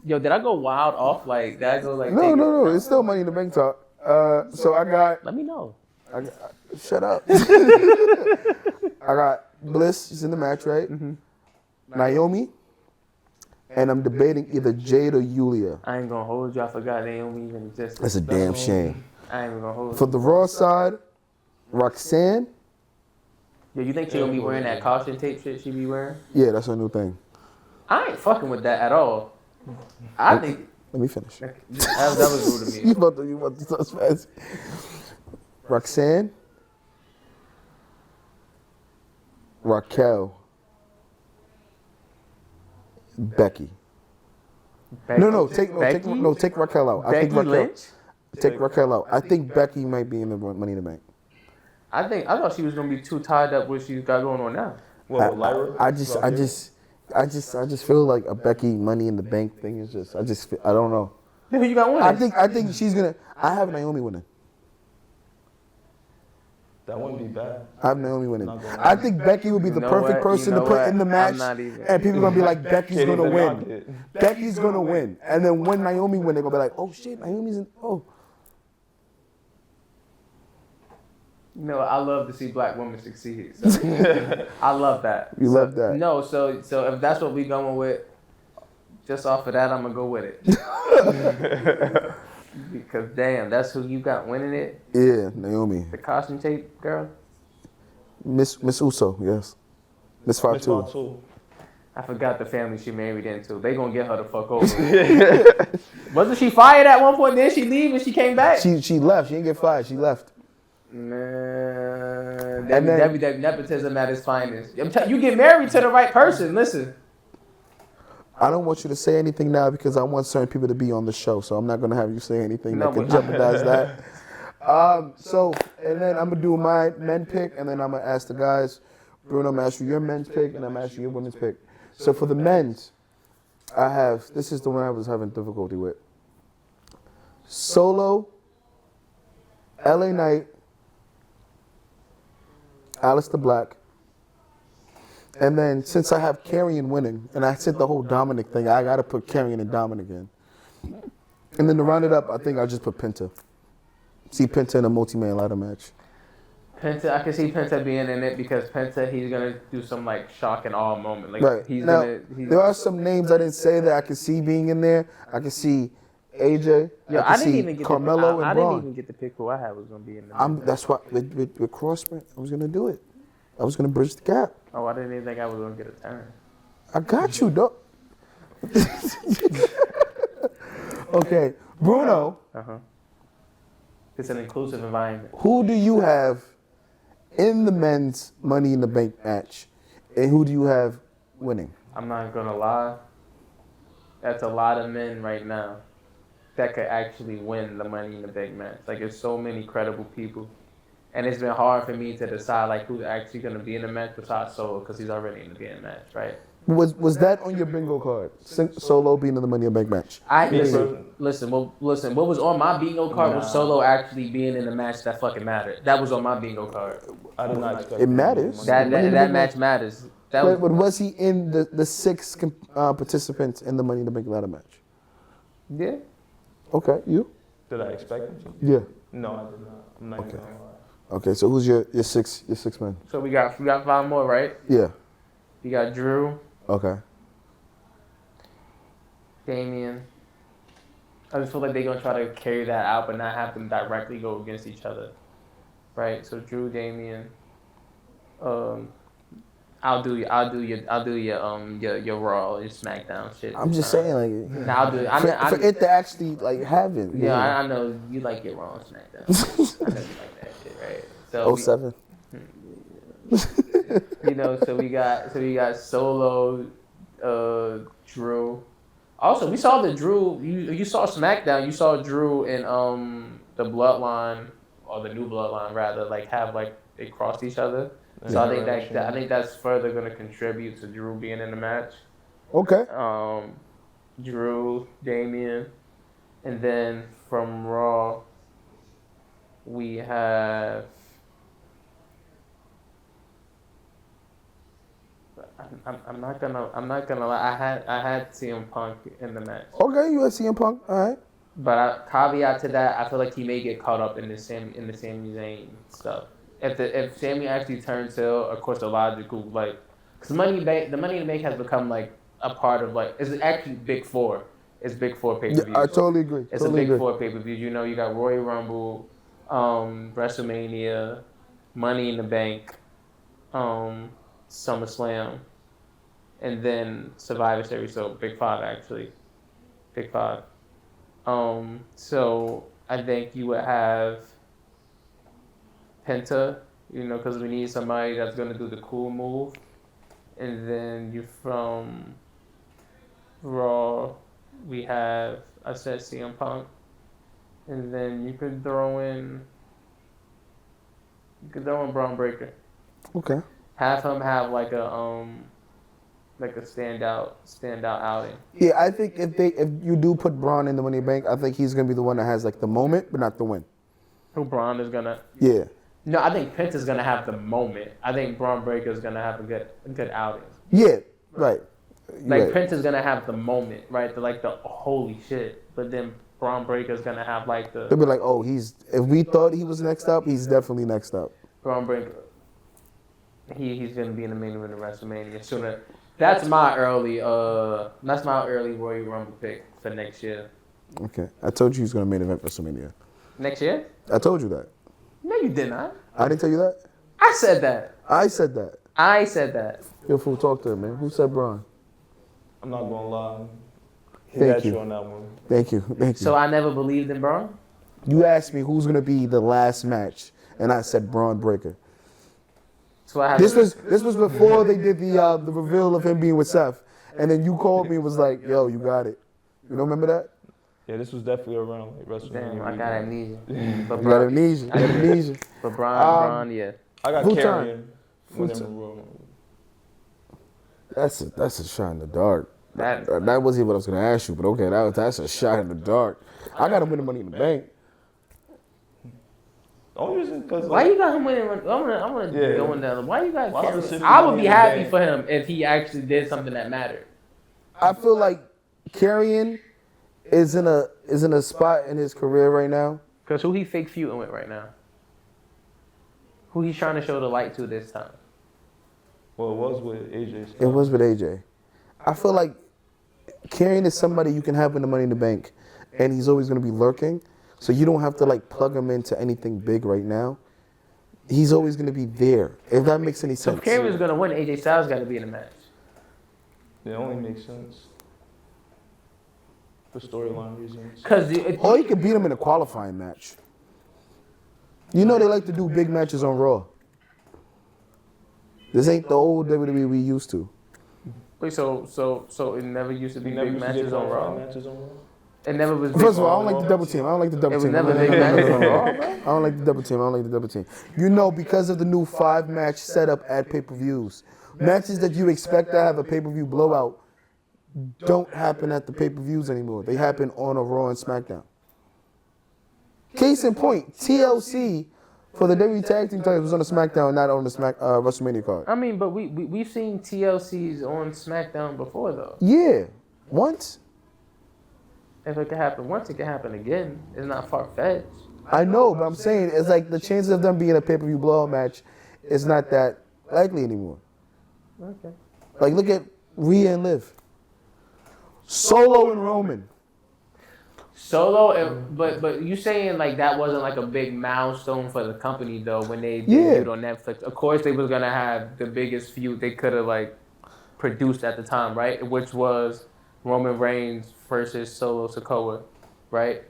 Yo, did I go wild off? Like, did I go like... No. It's still Money in the Bank talk. So I got. Let me know. Shut up. I got Bliss. She's in the match, right? Mm-hmm. Naomi. And I'm debating either Jade or Yulia. I ain't gonna hold you. I forgot Naomi even existed. That's a damn shame. I ain't even gonna hold you. For the Raw side, Roxanne. Yo, you think she gonna be wearing that caution tape shit she be wearing? Yeah, that's her new thing. I ain't fucking with that at all. I think Let me finish. that was rude of me. You about to touch fast. Roxanne. Raquel. Becky. No, take Raquel out. Becky Lynch? Take Raquel out. I think Becky might be in the Money in the Bank. I thought she was gonna be too tied up with what she's got going on now. What, with Lyra? I just feel like a Becky Money in the Bank thing is just. I don't know. Who you got winning? I think she's gonna. I have Naomi winning. That wouldn't be bad. I have Naomi winning. Not gonna I think Becky would be the know perfect what? person You to know put what? in the I'm match, not even- and people are gonna be like, Becky's Can't gonna even knock win. it. Becky's gonna win, and then when Naomi win, they're gonna be like, oh shit, Naomi's in. Oh, You know, I love to see black women succeed. So I love that. You love that? No, so if that's what we going with, just off of that, I'm gonna go with it. Because damn, that's who you got winning it. yeah, Naomi, The costume tape girl. Miss Uso, yes, Miss 5'2". I forgot the family she married into. They gonna get her the fuck over. Wasn't she fired at one point? Then she leave and she came back. She left. She didn't get fired. She left. Man. And then- WWE nepotism at its finest. You get married to the right person. Listen. I don't want you to say anything now because I want certain people to be on the show, so I'm not gonna have you say anything No, that could but- jeopardize that. So, and then I'm gonna do my men pick, and then I'm gonna ask the guys. Bruno, I'm gonna ask you your men's pick, and I'm gonna ask you your women's pick. So for the men's, this is the one I was having difficulty with. Solo, LA Knight, Aleister Black, and then since I have Karrion winning, and I said the whole Dominic thing, I gotta put Karrion and Dominic in. And then to round it up, I think I'll just put Penta. See Penta in a multi-man ladder match. Penta, I can see Penta being in it because Penta, he's gonna do some like shock and awe moment. Like Right. he's Now, gonna. there are some names I didn't say that I can see being in there. I can see AJ. Yo, I can see Carmelo I and didn't Braun. even get to pick who I had was gonna be in the. That's why with Crossprint, I was gonna do it. I was gonna bridge the gap. Oh, I didn't even think I was gonna get a turn. I got you, dog. Okay, Bruno, It's an inclusive environment. who do you have in the men's Money in the Bank match, and who do you have winning? I'm not gonna lie. That's a lot of men right now that could actually win the Money in the Bank match. Like, there's so many credible people. And it's been hard for me to decide, like, who's actually going to be in the match besides Solo, because he's already in the game match, right? Was that on your bingo card? Solo being in the Money in the Bank match. Listen. What was on my bingo card was Solo actually being in the match that fucking mattered. That was on my bingo card. I did not expect It matters. That match matters. That But was, was he in the six participants in the Money in the Bank ladder match? yeah. Okay, you? Did I expect him to? Yeah. No, I did not. I'm not even gonna lie. Okay, so who's your six men? So we got 5 more, right? Yeah. You got Drew, Okay. Damian. I just feel like they're gonna try to carry that out, but not have them directly go against each other, right? So Drew, Damian. I'll do your Raw, your SmackDown shit. I'm just saying, like, Nah, I'll do it. for it to actually like have it. Yeah, I know you like your Raw and SmackDown. I know you like that shit, right? So 07. so we got Solo, Drew. Also, we saw the Drew. You saw SmackDown. You saw Drew in the Bloodline, or the new Bloodline rather, like have like they crossed each other. So I think that's further going to contribute to Drew being in the match. Okay. Drew, Damian, and then from Raw, we have. I'm not gonna lie. I had CM Punk in the match. Okay, you had CM Punk. All right. But caveat to that, I feel like he may get caught up in the Sami Zayn stuff. If Sami actually turns heel, of course the logical because the Money in the Bank has become like a part of it's actually Big Four. It's Big Four pay per views. Yeah, I totally agree. It's totally a Big agree. Four pay per views. You know, you got Royal Rumble, WrestleMania, Money in the Bank, SummerSlam, and then Survivor Series. So Big Five actually, Big Five. So I think you would have Penta, because we need somebody that's going to do the cool move. And then you from Raw, we have, I said CM Punk. And then you could throw in Braun Breaker. Okay. Have him have like a standout outing. Yeah, I think if you do put Braun in the Money in the Bank, I think he's gonna be the one that has like the moment, but not the win. Who Braun is gonna? Yeah. No, I think Penta's gonna have the moment. I think Braun Breaker's gonna have a good outing. Yeah. Right. Like Penta's gonna have the moment, right? The holy shit. But then Braun Breaker's gonna have like the. They'll be like, oh, if we thought he was next up, he's definitely next up. Braun Breaker. He's gonna be in the main event of WrestleMania sooner. That's my early Royal Rumble pick for next year. Okay. I told you he was gonna main event WrestleMania. Next year? I told you that. No, you did not. I didn't tell you that? I said that. I said that. Yo, fool, talk to him, man. Who said Braun? I'm not gonna lie. He Thank got you. on that one. Thank you. So I never believed in Braun? You asked me who's gonna be the last match, and I said Braun Breaker. So I This was before they did the reveal of him being with Seth, and then you called me and was like, "Yo, you got it." You don't remember that? Yeah, this was definitely around like WrestleMania. Damn, I got amnesia. But You got amnesia. But Bron, yeah. I got Carrion. That's a shot in the dark. That wasn't what I was gonna ask you, but okay, that's a shot in the dark. I got him winning Money in the Bank. Only reason because why you got him winning? I'm gonna go in there. Why you got Carrion? City I would be Money in the happy Bank? for him if he actually did something that mattered. I feel like Carrion is in a spot in his career right now. Cause who he fake feuding with right now? Who he's trying to show the light to this time? Well, it was with AJ. It was with AJ. I feel like Carrion is somebody you can have in the Money in the Bank, and he's always going to be lurking. So you don't have to like plug him into anything big right now. He's always going to be there. If that makes any sense. If Carrion's gonna win, AJ Styles got to be in the match. It only makes sense for storyline reasons. Or you could beat him in a qualifying match. You know they like to do big matches on Raw. This ain't the old WWE we used to. Wait, so it never used to be big matches on Raw? It never was. First of all, I don't like the double team. It was never big matches on Raw, bro. I don't like the double team. You know, because of the new 5-match setup at pay-per-views, matches that you expect to have a pay-per-view blowout don't happen at the pay-per-views anymore. They happen on a Raw and SmackDown. Case in point, TLC for the WWE Tag Team titles was on the SmackDown, not on the WrestleMania card. I mean, but we've seen TLCs on SmackDown before, though. Yeah, once. If it could happen once, it can happen again. It's not far-fetched. I know, but I'm saying it's like the chances of them being a pay-per-view blowout match is not that likely anymore. Okay. Like, look at Rhea and Liv. Solo and Roman. But you saying like that wasn't like a big milestone for the company though when they debuted on Netflix. Of course they was gonna have the biggest feud they could have like produced at the time, right? Which was Roman Reigns versus Solo Sikoa, right?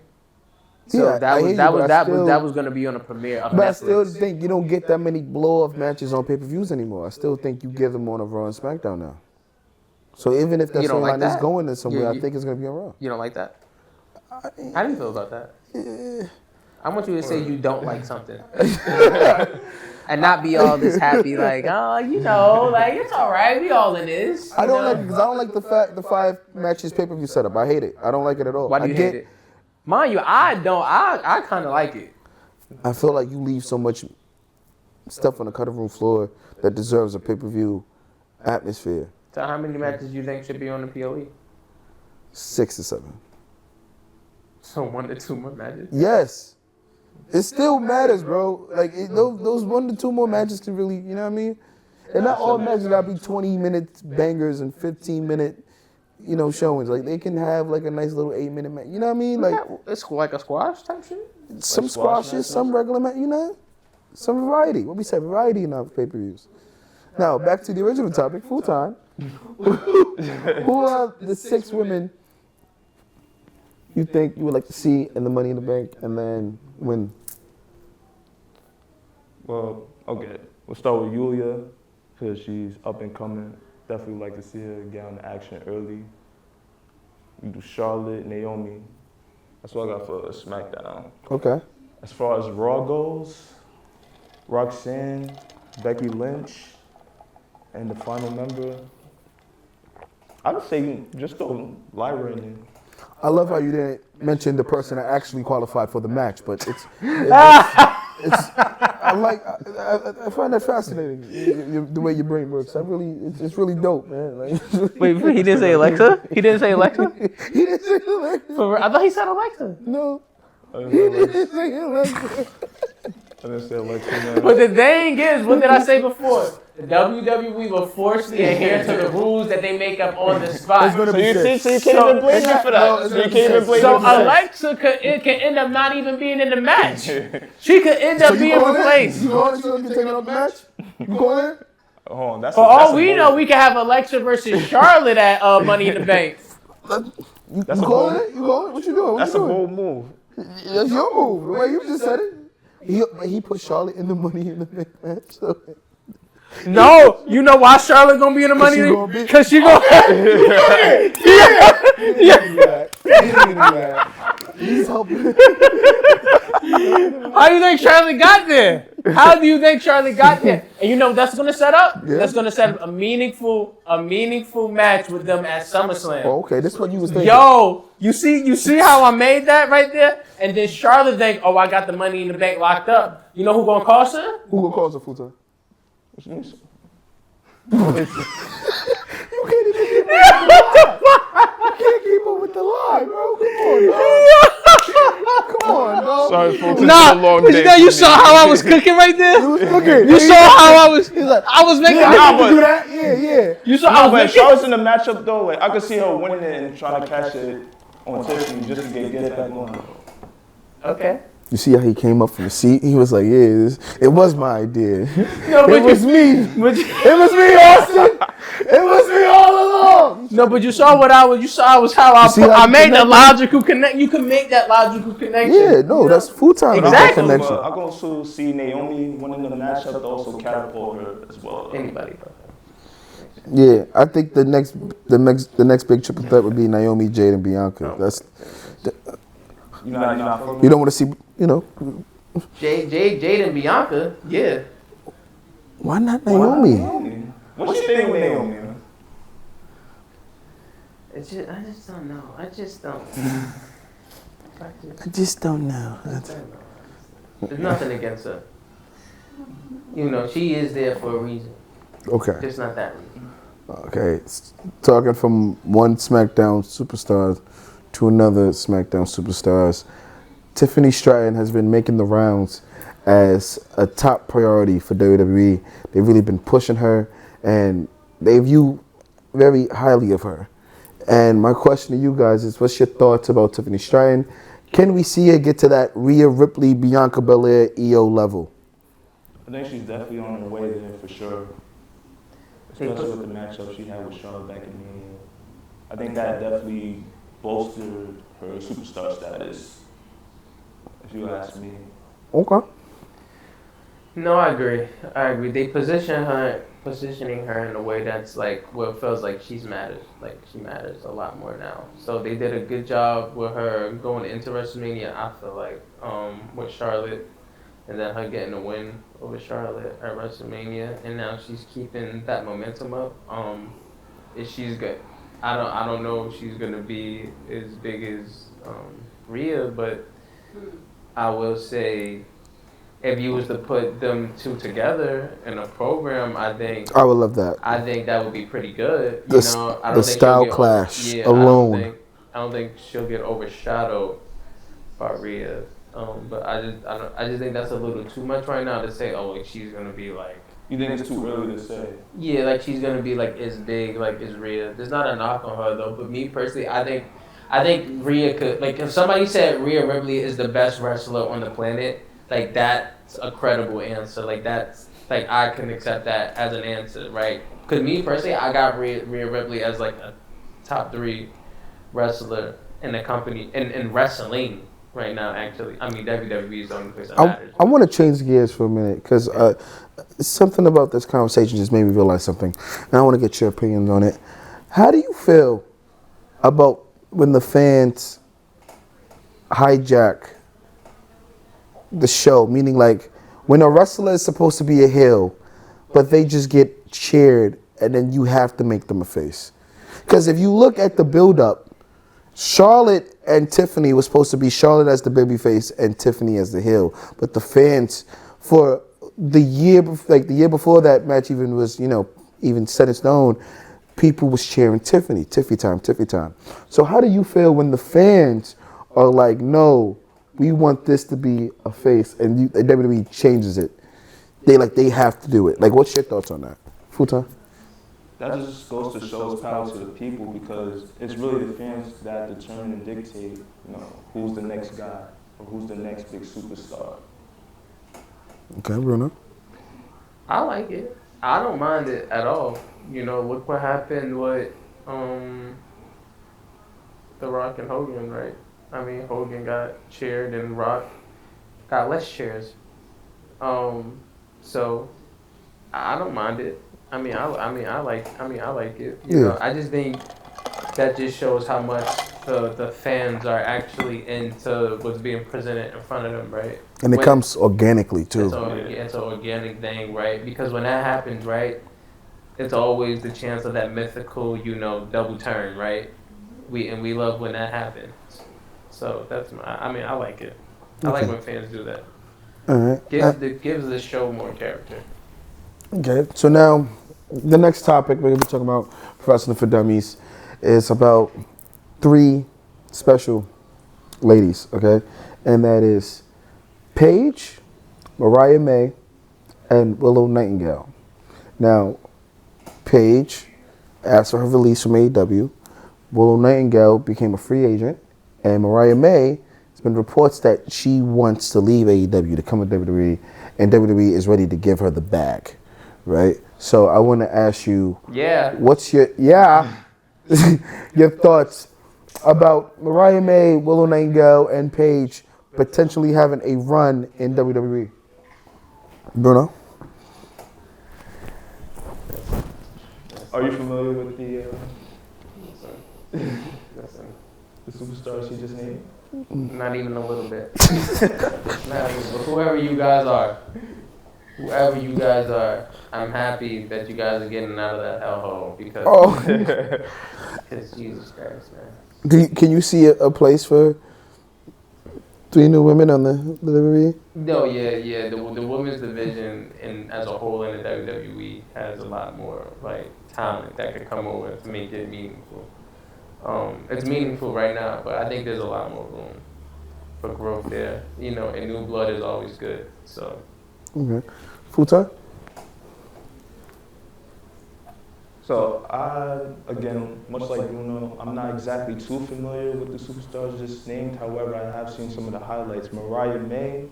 So Yeah, that was gonna be on a premiere of But Netflix. I still think you don't get that many blow-off matches on pay-per-views anymore. I still think you give them on a Raw and SmackDown now. So even if that You don't like storyline is that? going in somewhere, I think it's gonna be on Raw. You don't like that? How do you feel about that? I want you to say you don't like something. And not be all this happy like, oh, you know, like it's all right. We all in this. I don't like because I don't like the 5 matches pay-per-view setup. I hate it. I don't like it at all. Why do you hate it? Mind you, I don't. I kind of like it. I feel like you leave so much stuff on the cutting room floor that deserves a pay-per-view atmosphere. So how many matches do you think should be on the POE? 6 to 7. So 1 to 2 more matches? Yes. It still matters, bro. Like, those 1 to 2 more matches can really, you know what I mean? And not all matches gotta be 20-minute bangers and 15-minute, showings. Like, they can have, like, a nice little 8-minute match. You know what I mean? Like, it's like a squash type shit? Some squashes, some regular match, some variety. What we said, variety in our pay-per-views. Now, back to the original topic, full time. Who are the 6 women you think you would like to see in the Money in the Bank and then win? Well, okay. We'll start with Yulia because she's up and coming. Definitely like to see her get on action early. We do Charlotte, Naomi. That's what I got for SmackDown. Okay. As far as Raw goes, Roxanne, Becky Lynch, and the final member, I would say just throw Lyra in there. I love how you didn't mention the person that actually qualified for the match, but I find that fascinating, the way your brain works. It's really dope, man. Like, Wait, he didn't say Alexa? He didn't say Alexa? He didn't say Alexa. I thought he said Alexa. No. He didn't say Alexa. I didn't say Alexa, man. But the thing is, what did I say before? The WWE will forcibly adhere to the rules that they make up on the spot. So you can't even blame her for that. So Alexa can end up not even being in the match. She could end up being replaced. You calling so you can take it off the match? You calling it? Hold on, For all we know, we can have Alexa versus Charlotte at Money in the Bank. You calling it? You calling it? What you doing? That's a bold move. That's your move. The way you just said it. He put Charlotte in the Money in the Bank match. So. No, you know why Charlotte gonna be in the money? Because she gonna. He's helping. How do you think Charlotte got there? How do you think Charlotte got there? And you know what that's gonna set up? Yeah. That's gonna set up a meaningful match with them at SummerSlam. Oh, okay, this is what you was thinking. Yo, you see how I made that right there? And then Charlotte think, oh, I got the money in the bank locked up. You know who gonna cost her? Who gonna cost her full time? You can't keep up with the lie, bro. Come on, dog. Sorry, folks. Nah, you saw how I was cooking right there? You saw how I was making do that? Yeah. You saw how I was making Charlotte's in the matchup though. Like, I could see her winning it and trying to catch it on Tiffany just to get it back on. Okay. You see how he came up from the seat? He was like, yeah, it was my idea. No, it was me. It was me, Austin. It was me all along. No, but you saw what I was. You saw how I made the logical connect. You can make that logical connection. Yeah, no, that's full time. Exactly. Connection. I'm going to see Naomi winning the matchup to also catapult her as well. Anybody. Yeah, I think the next big triple threat would be Naomi, Jade, and Bianca. That's. You don't want to see, Jade and Bianca, yeah. Why not Naomi? What's your thing with Naomi? I just don't know. I just don't know. There's nothing against her. You know, she is there for a reason. Okay. Just not that reason. Okay. Talking from one SmackDown superstar to another SmackDown superstars, Tiffany Stratton has been making the rounds as a top priority for WWE. They've really been pushing her, and they view very highly of her. And my question to you guys is, what's your thoughts about Tiffany Stratton? Can we see her get to that Rhea Ripley, Bianca Belair, EO level? I think she's definitely on her way there for sure. Especially with the matchup she had with Charlotte back in Mania. I think that definitely bolstered her superstar status, if you ask me. Okay. No, I agree. They positioning her in a way that's like, well, it feels like she matters a lot more now. So they did a good job with her going into WrestleMania, I feel like, with Charlotte, and then her getting a win over Charlotte at WrestleMania, and now she's keeping that momentum up. If she's good. I don't know if she's gonna be as big as Rhea, but I will say, if you was to put them two together in a program, I would love that. I think that would be pretty good. I don't think style clash alone. I don't think she'll get overshadowed by Rhea. But I just think that's a little too much right now to say. Oh, like she's gonna be like. You think it's too early to say? Yeah, like she's gonna be like as big like as Rhea. There's not a knock on her though, but me personally, I think Rhea could, like, if somebody said Rhea Ripley is the best wrestler on the planet, like that's a credible answer. Like that's like I can accept that as an answer, right? Because me personally, I got Rhea Ripley as like a top 3 wrestler in the company in wrestling right now. Actually, I mean WWE is the only place that matters. I want to change gears for a minute because something about this conversation just made me realize something, and I want to get your opinions on it. How do you feel about when the fans hijack the show? Meaning, like, when a wrestler is supposed to be a heel, but they just get cheered, and then you have to make them a face. Because if you look at the build-up, Charlotte and Tiffany was supposed to be Charlotte as the babyface and Tiffany as the heel, but the fans for the year before that match even was, even set in stone, people was cheering Tiffany time. So how do you feel when the fans are like, no, we want this to be a face, and WWE changes it? They have to do it. Like, what's your thoughts on that? Full-time? That just goes to show its power to the people, because it's really the fans that determine and dictate, who's the next guy or who's the next big superstar. Okay, Bruno. I like it. I don't mind it at all. Look what happened with The Rock and Hogan, right? I mean, Hogan got cheered and Rock got less cheers. So I don't mind it. I like it. You know, I just think that just shows how much the fans are actually into what's being presented in front of them, right? And it comes organically too. It's an organic thing, right? Because when that happens, right, it's always the chance of that mythical, double turn, right? We love when that happens. So I like it. I like when fans do that. All right. Gives the show more character. Okay. So now, the next topic we're gonna be talking about Professional for Dummies is about 3 special ladies. Okay, and that is Paige, Mariah May, and Willow Nightingale. Now, Paige, after her release from AEW, Willow Nightingale became a free agent, and Mariah May, there's been reports that she wants to leave AEW to come to WWE, and WWE is ready to give her the bag, right? So I want to ask you, what's your your thoughts about Mariah May, Willow Nightingale, and Paige potentially having a run in WWE? Bruno? Are you familiar with the superstars she just named? Not even a little bit. Not even, but whoever you guys are, I'm happy that you guys are getting out of that hellhole because Jesus Christ, man. Can you see a place for 3 new women on the WWE? No, yeah. The women's division as a whole in the WWE has a lot more like talent that could come over to make it meaningful. It's meaningful right now, but I think there's a lot more room for growth there. You know, and new blood is always good. So. Okay. Full-time? So again, much like Bruno, I'm not exactly too familiar with the superstars just named. However, I have seen some of the highlights. Mariah May,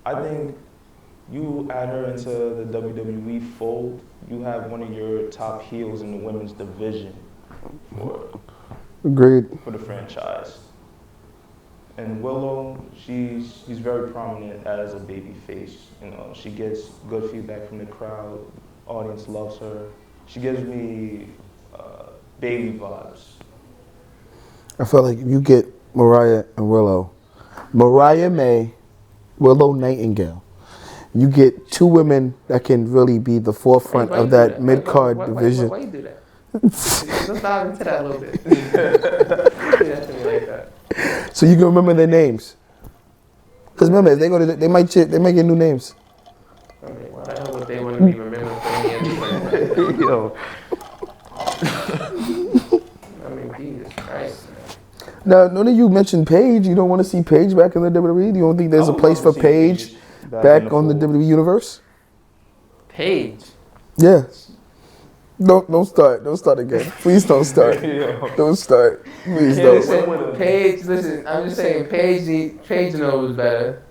I think you add her into the WWE fold, you have one of your top heels in the women's division Agreed. For the franchise. And Willow, she's very prominent as a baby face. You know, she gets good feedback from the crowd. Audience loves her. She gives me Bailey vibes. I feel like if you get Mariah and Willow, Mariah May, Willow Nightingale, you get 2 women that can really be the forefront of that mid-card division. Why you do that? Let's dive into that a little bit. Like that. So you can remember their names. Because remember, if they go to, they might get new names. I mean, well, I know what they want to be remembered for any Yo. I mean, Jesus Christ, man. Now, none of you mentioned Paige. You don't want to see Paige back in the WWE? You don't think there's a place for Paige back on the WWE universe? Paige? Yeah. Don't start. Don't start again. Please don't start. Don't start. Please don't. Paige, listen, I'm just saying, Paige knows better.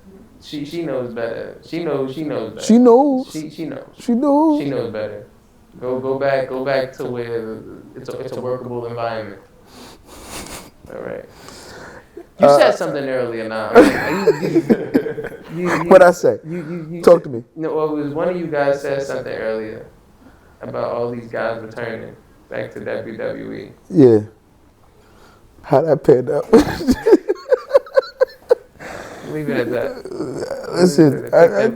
She knows better. She knows better. She knows. She knows. She knows. She knows better. Go back to where it's a workable environment. All right. You said something earlier now. What'd I say? Talk to me. No, well, it was one of you guys said something earlier about all these guys returning back to WWE. Yeah. How that panned out. Leave it at that. Listen, I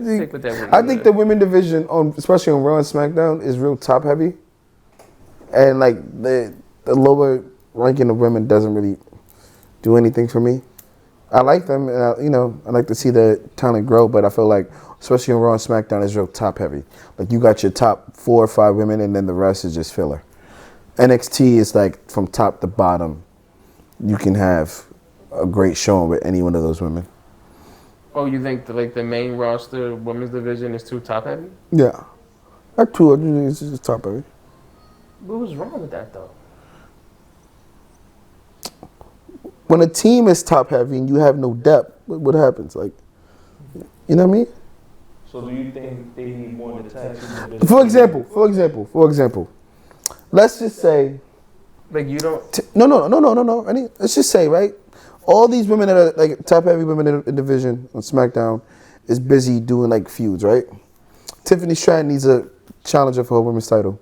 think the women division, especially on Raw and SmackDown, is real top heavy, and like the lower ranking of women doesn't really do anything for me. I like them, and I like to see the talent grow, but I feel like, especially on Raw and SmackDown, is real top heavy. Like you got your top 4 or 5 women, and then the rest is just filler. NXT is like from top to bottom. You can have a great showing with any one of those women. Oh, you think the main roster women's division is too top heavy? Yeah. Not too, I think it's just top heavy. What was wrong with that though? When a team is top heavy and you have no depth, what happens? Like, you know what I mean? So do you think they need more in the tag team division? For example, let's just say, like you don't. No. Let's just say, right? All these women that are like top heavy women in the division on SmackDown is busy doing like feuds, right? Tiffany Stratton needs a challenger for her women's title.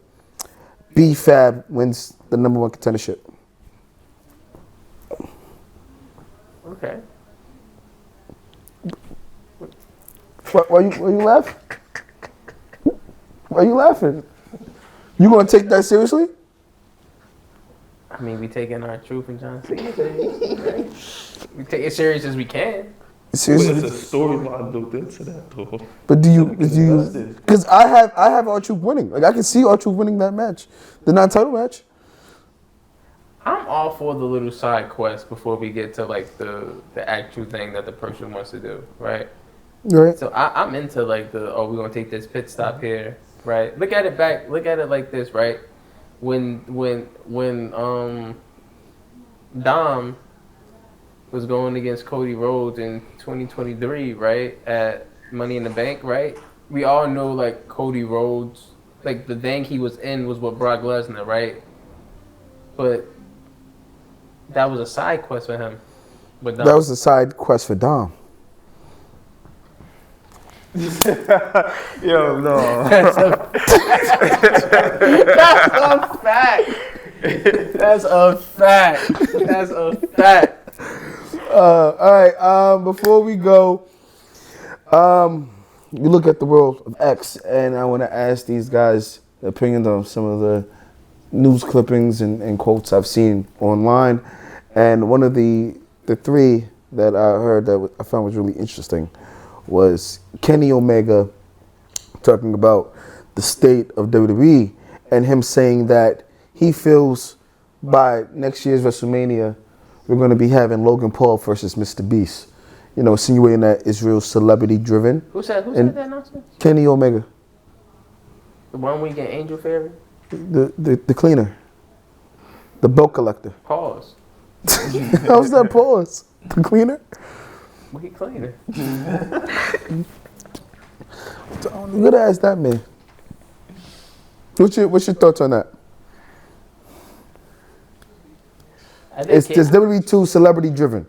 B-Fab wins the #1 contendership. Okay. Why you laughing? Why are you laughing? You gonna take that seriously? I mean, we taking our truth and John Cena thing, right? We take it serious as we can. Seriously? But it's a storyline built into that, though. But do you? Because I have R-Truth winning. Like I can see R-Truth winning that match, the non-title match. I'm all for the little side quest before we get to like the actual thing that the person wants to do, right? Right. So I'm into like we're gonna take this pit stop here, right? Look at it like this, right? When Dom was going against Cody Rhodes in 2023, right? At Money in the Bank, right? We all know like Cody Rhodes, like the thing he was in was with Brock Lesnar, right? But that was a side quest for him. But That was a side quest for Dom. Yo, no. That's a fact. That's a fact. That's a fact. All right. Before we go, we look at the world of X, and I want to ask these guys their opinions on some of the news clippings and quotes I've seen online. And one of the three that I heard that I found was really interesting was Kenny Omega talking about the state of WWE and him saying that he feels by next year's WrestleMania we're going to be having Logan Paul versus Mr. Beast. You know, insinuating that Israel's celebrity driven. Who said that announcement? Kenny Omega. The one we get Angel Fairy? The cleaner. The belt collector. Pause. How's that pause? The cleaner? We cleaner. You gotta ask that man. What's your thoughts on that? It's WWE 2 celebrity driven.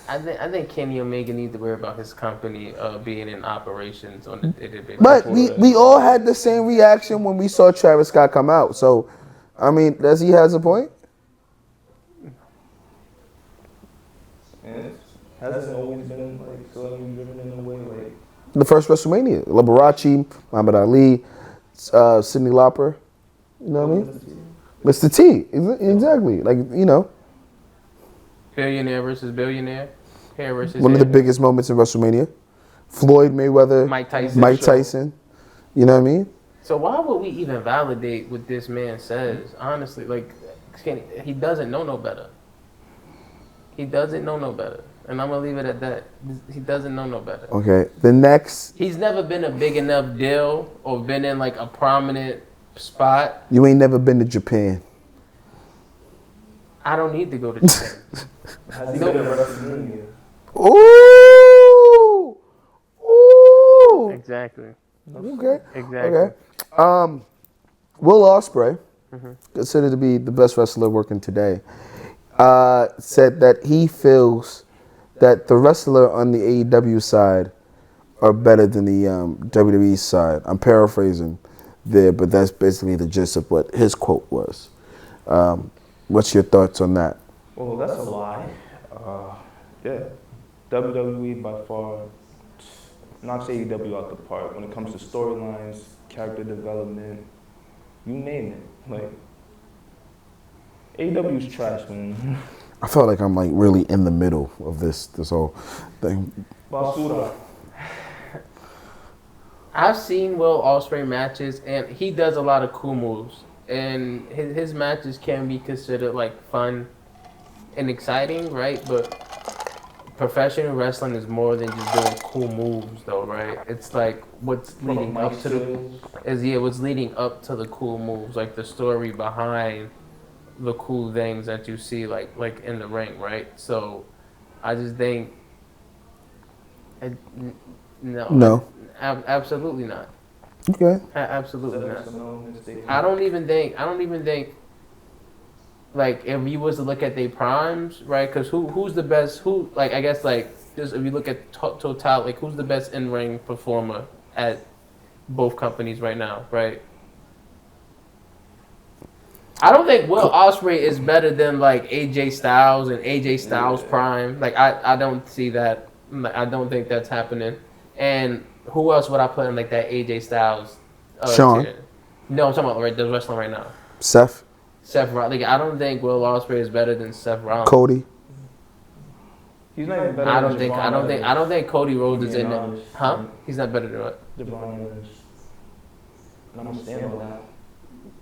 I think Kenny Omega needs to worry about his company being in operations on the day-to-day. But we all had the same reaction when we saw Travis Scott come out. So, I mean, does he has a point? Hasn't always been like celebrity driven in a way like The first WrestleMania, Liberace, Muhammad Ali, Cyndi Lauper. You know what I mean? Mr. T, exactly. Like, you know. Billionaire versus billionaire. Hair versus One of the hair. biggest moments in WrestleMania. Floyd Mayweather, Mike Tyson. You know what I mean? So why would we even validate what this man says? Honestly, like, he doesn't know no better. He doesn't know no better. And I'm going to leave it at that. He doesn't know no better. Okay, the next. He's never been a big enough deal or been in like a prominent spot. You ain't never been to Japan. I don't need to go to Japan. has he been in WrestleMania? Ooh! Ooh! Exactly. Okay. Exactly. Okay. Will Ospreay, considered to be the best wrestler working today, said that he feels that the wrestler on the AEW side are better than the WWE side. I'm paraphrasing there, but that's basically the gist of what his quote was. What's your thoughts on that? Well, that's a lie. Yeah, WWE by far knocks AEW out the park when it comes to storylines, character development, you name it. Like, AEW's trash, man. I felt like I'm like really in the middle of this whole thing. Basura. I've seen Will Ospreay matches, and he does a lot of cool moves. And his matches can be considered like fun and exciting, right? But professional wrestling is more than just doing cool moves, though, right? It's like what's leading up to what's leading up to the cool moves, like the story behind the cool things that you see, like in the ring, right? So, I just think, No. Absolutely not. Okay. Absolutely not. I don't even think, like, if you was to look at their primes, right? Because who's the best? I guess, like, just if you look at total, like, who's the best in-ring performer at both companies right now, right? I don't think Will Ospreay is better than like AJ Styles and AJ Styles Prime. Like I don't see that. I don't think that's happening. And who else would I put in like that AJ Styles? Sean. Tier? No, I'm talking about right. There's wrestling right now. Seth. Seth Rollins. Like I don't think Will Ospreay is better than Seth Rollins. Cody. He's not even better I than don't think Cody Rhodes is in it. Huh? He's not better than what? Devon. I'm standing on that.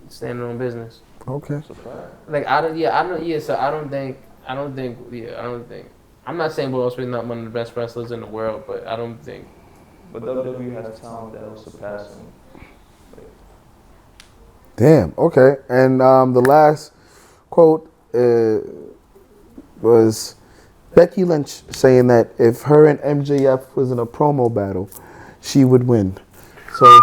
Standing on business. Okay. Like I don't. So I don't think. I'm not saying Will Ospreay is not one of the best wrestlers in the world, but I don't think. But WWE has talent that will surpass him. Damn. Okay. And the last quote was Becky Lynch saying that if her and MJF was in a promo battle, she would win. So,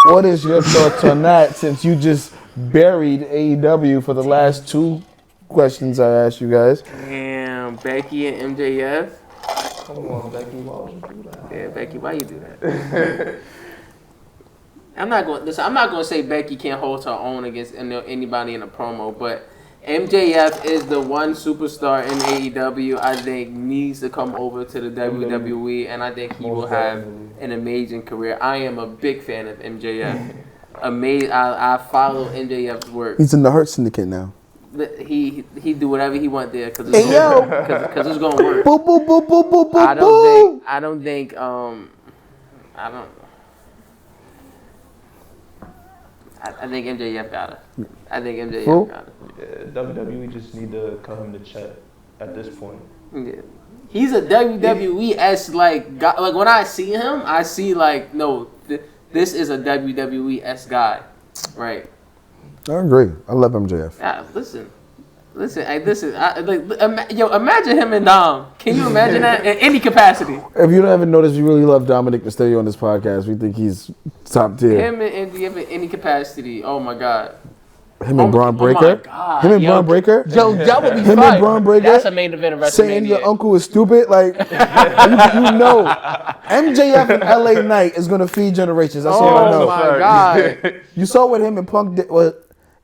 what is your thoughts on that? Since you just buried AEW for the last 2 questions I asked you guys. Damn, Becky and MJF. Come on, Becky, why would you do that? Yeah, Becky, why you do that? I'm not going to say Becky can't hold her own against anybody in a promo, but MJF is the one superstar in AEW I think needs to come over to the WWE, and I think he will have an amazing career. I am a big fan of MJF. I follow MJF's work. He's in the Hurt Syndicate now. He do whatever he want there because Hey, it's gonna work. Boop, boop, boop, boop, boop, boop, I don't think I think MJF got it. I think MJF got it. Yeah, WWE just need to cut him the check at this point. Yeah. He's a WWE-esque like guy. Like when I see him, I see like this is a WWE-esque guy, right? I agree. I love MJF. Listen. Imagine him and Dom. Can you imagine that in any capacity? If you haven't noticed, we really love Dominic Mysterio on this podcast. We think he's top tier. Him and MJF in any capacity. Oh my God. Him and Braun Breaker. Oh my God. Him and Braun Breaker. Yo, that would be him fire. and Braun Breaker. That's a main event of WrestleMania. Saying your uncle is stupid, like you know, MJF and LA Knight is gonna feed generations. That's all I know. Oh my God. You saw what him and Punk did. Well,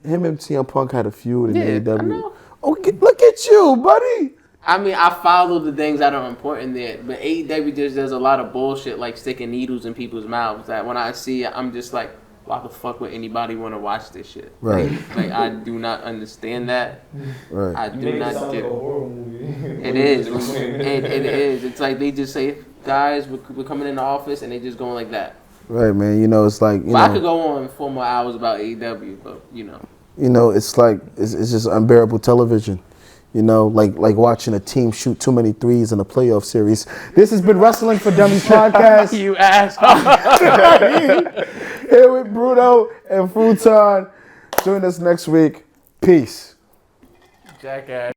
him and CM Punk had a feud in AEW. I know. Okay, look at you, buddy. I mean, I follow the things that are important there, but AEW just does a lot of bullshit like sticking needles in people's mouths. That when I see it, I'm just like, why the fuck would anybody want to watch this shit? Right. Like I do not understand that. Right. I do not Like a get. horror movie. It is. It is. It's like they just say, guys, we're coming in the office, and they just going like that. Right, man. You know, it's like I could go on 4 more hours about AEW, but you know. You know, it's like it's just unbearable television. You know, like watching a team shoot too many threes in a playoff series. This has been Wrestling for Dummies podcast. You asshole. Here with Bruno and Futon. Join us next week. Peace. Jackass.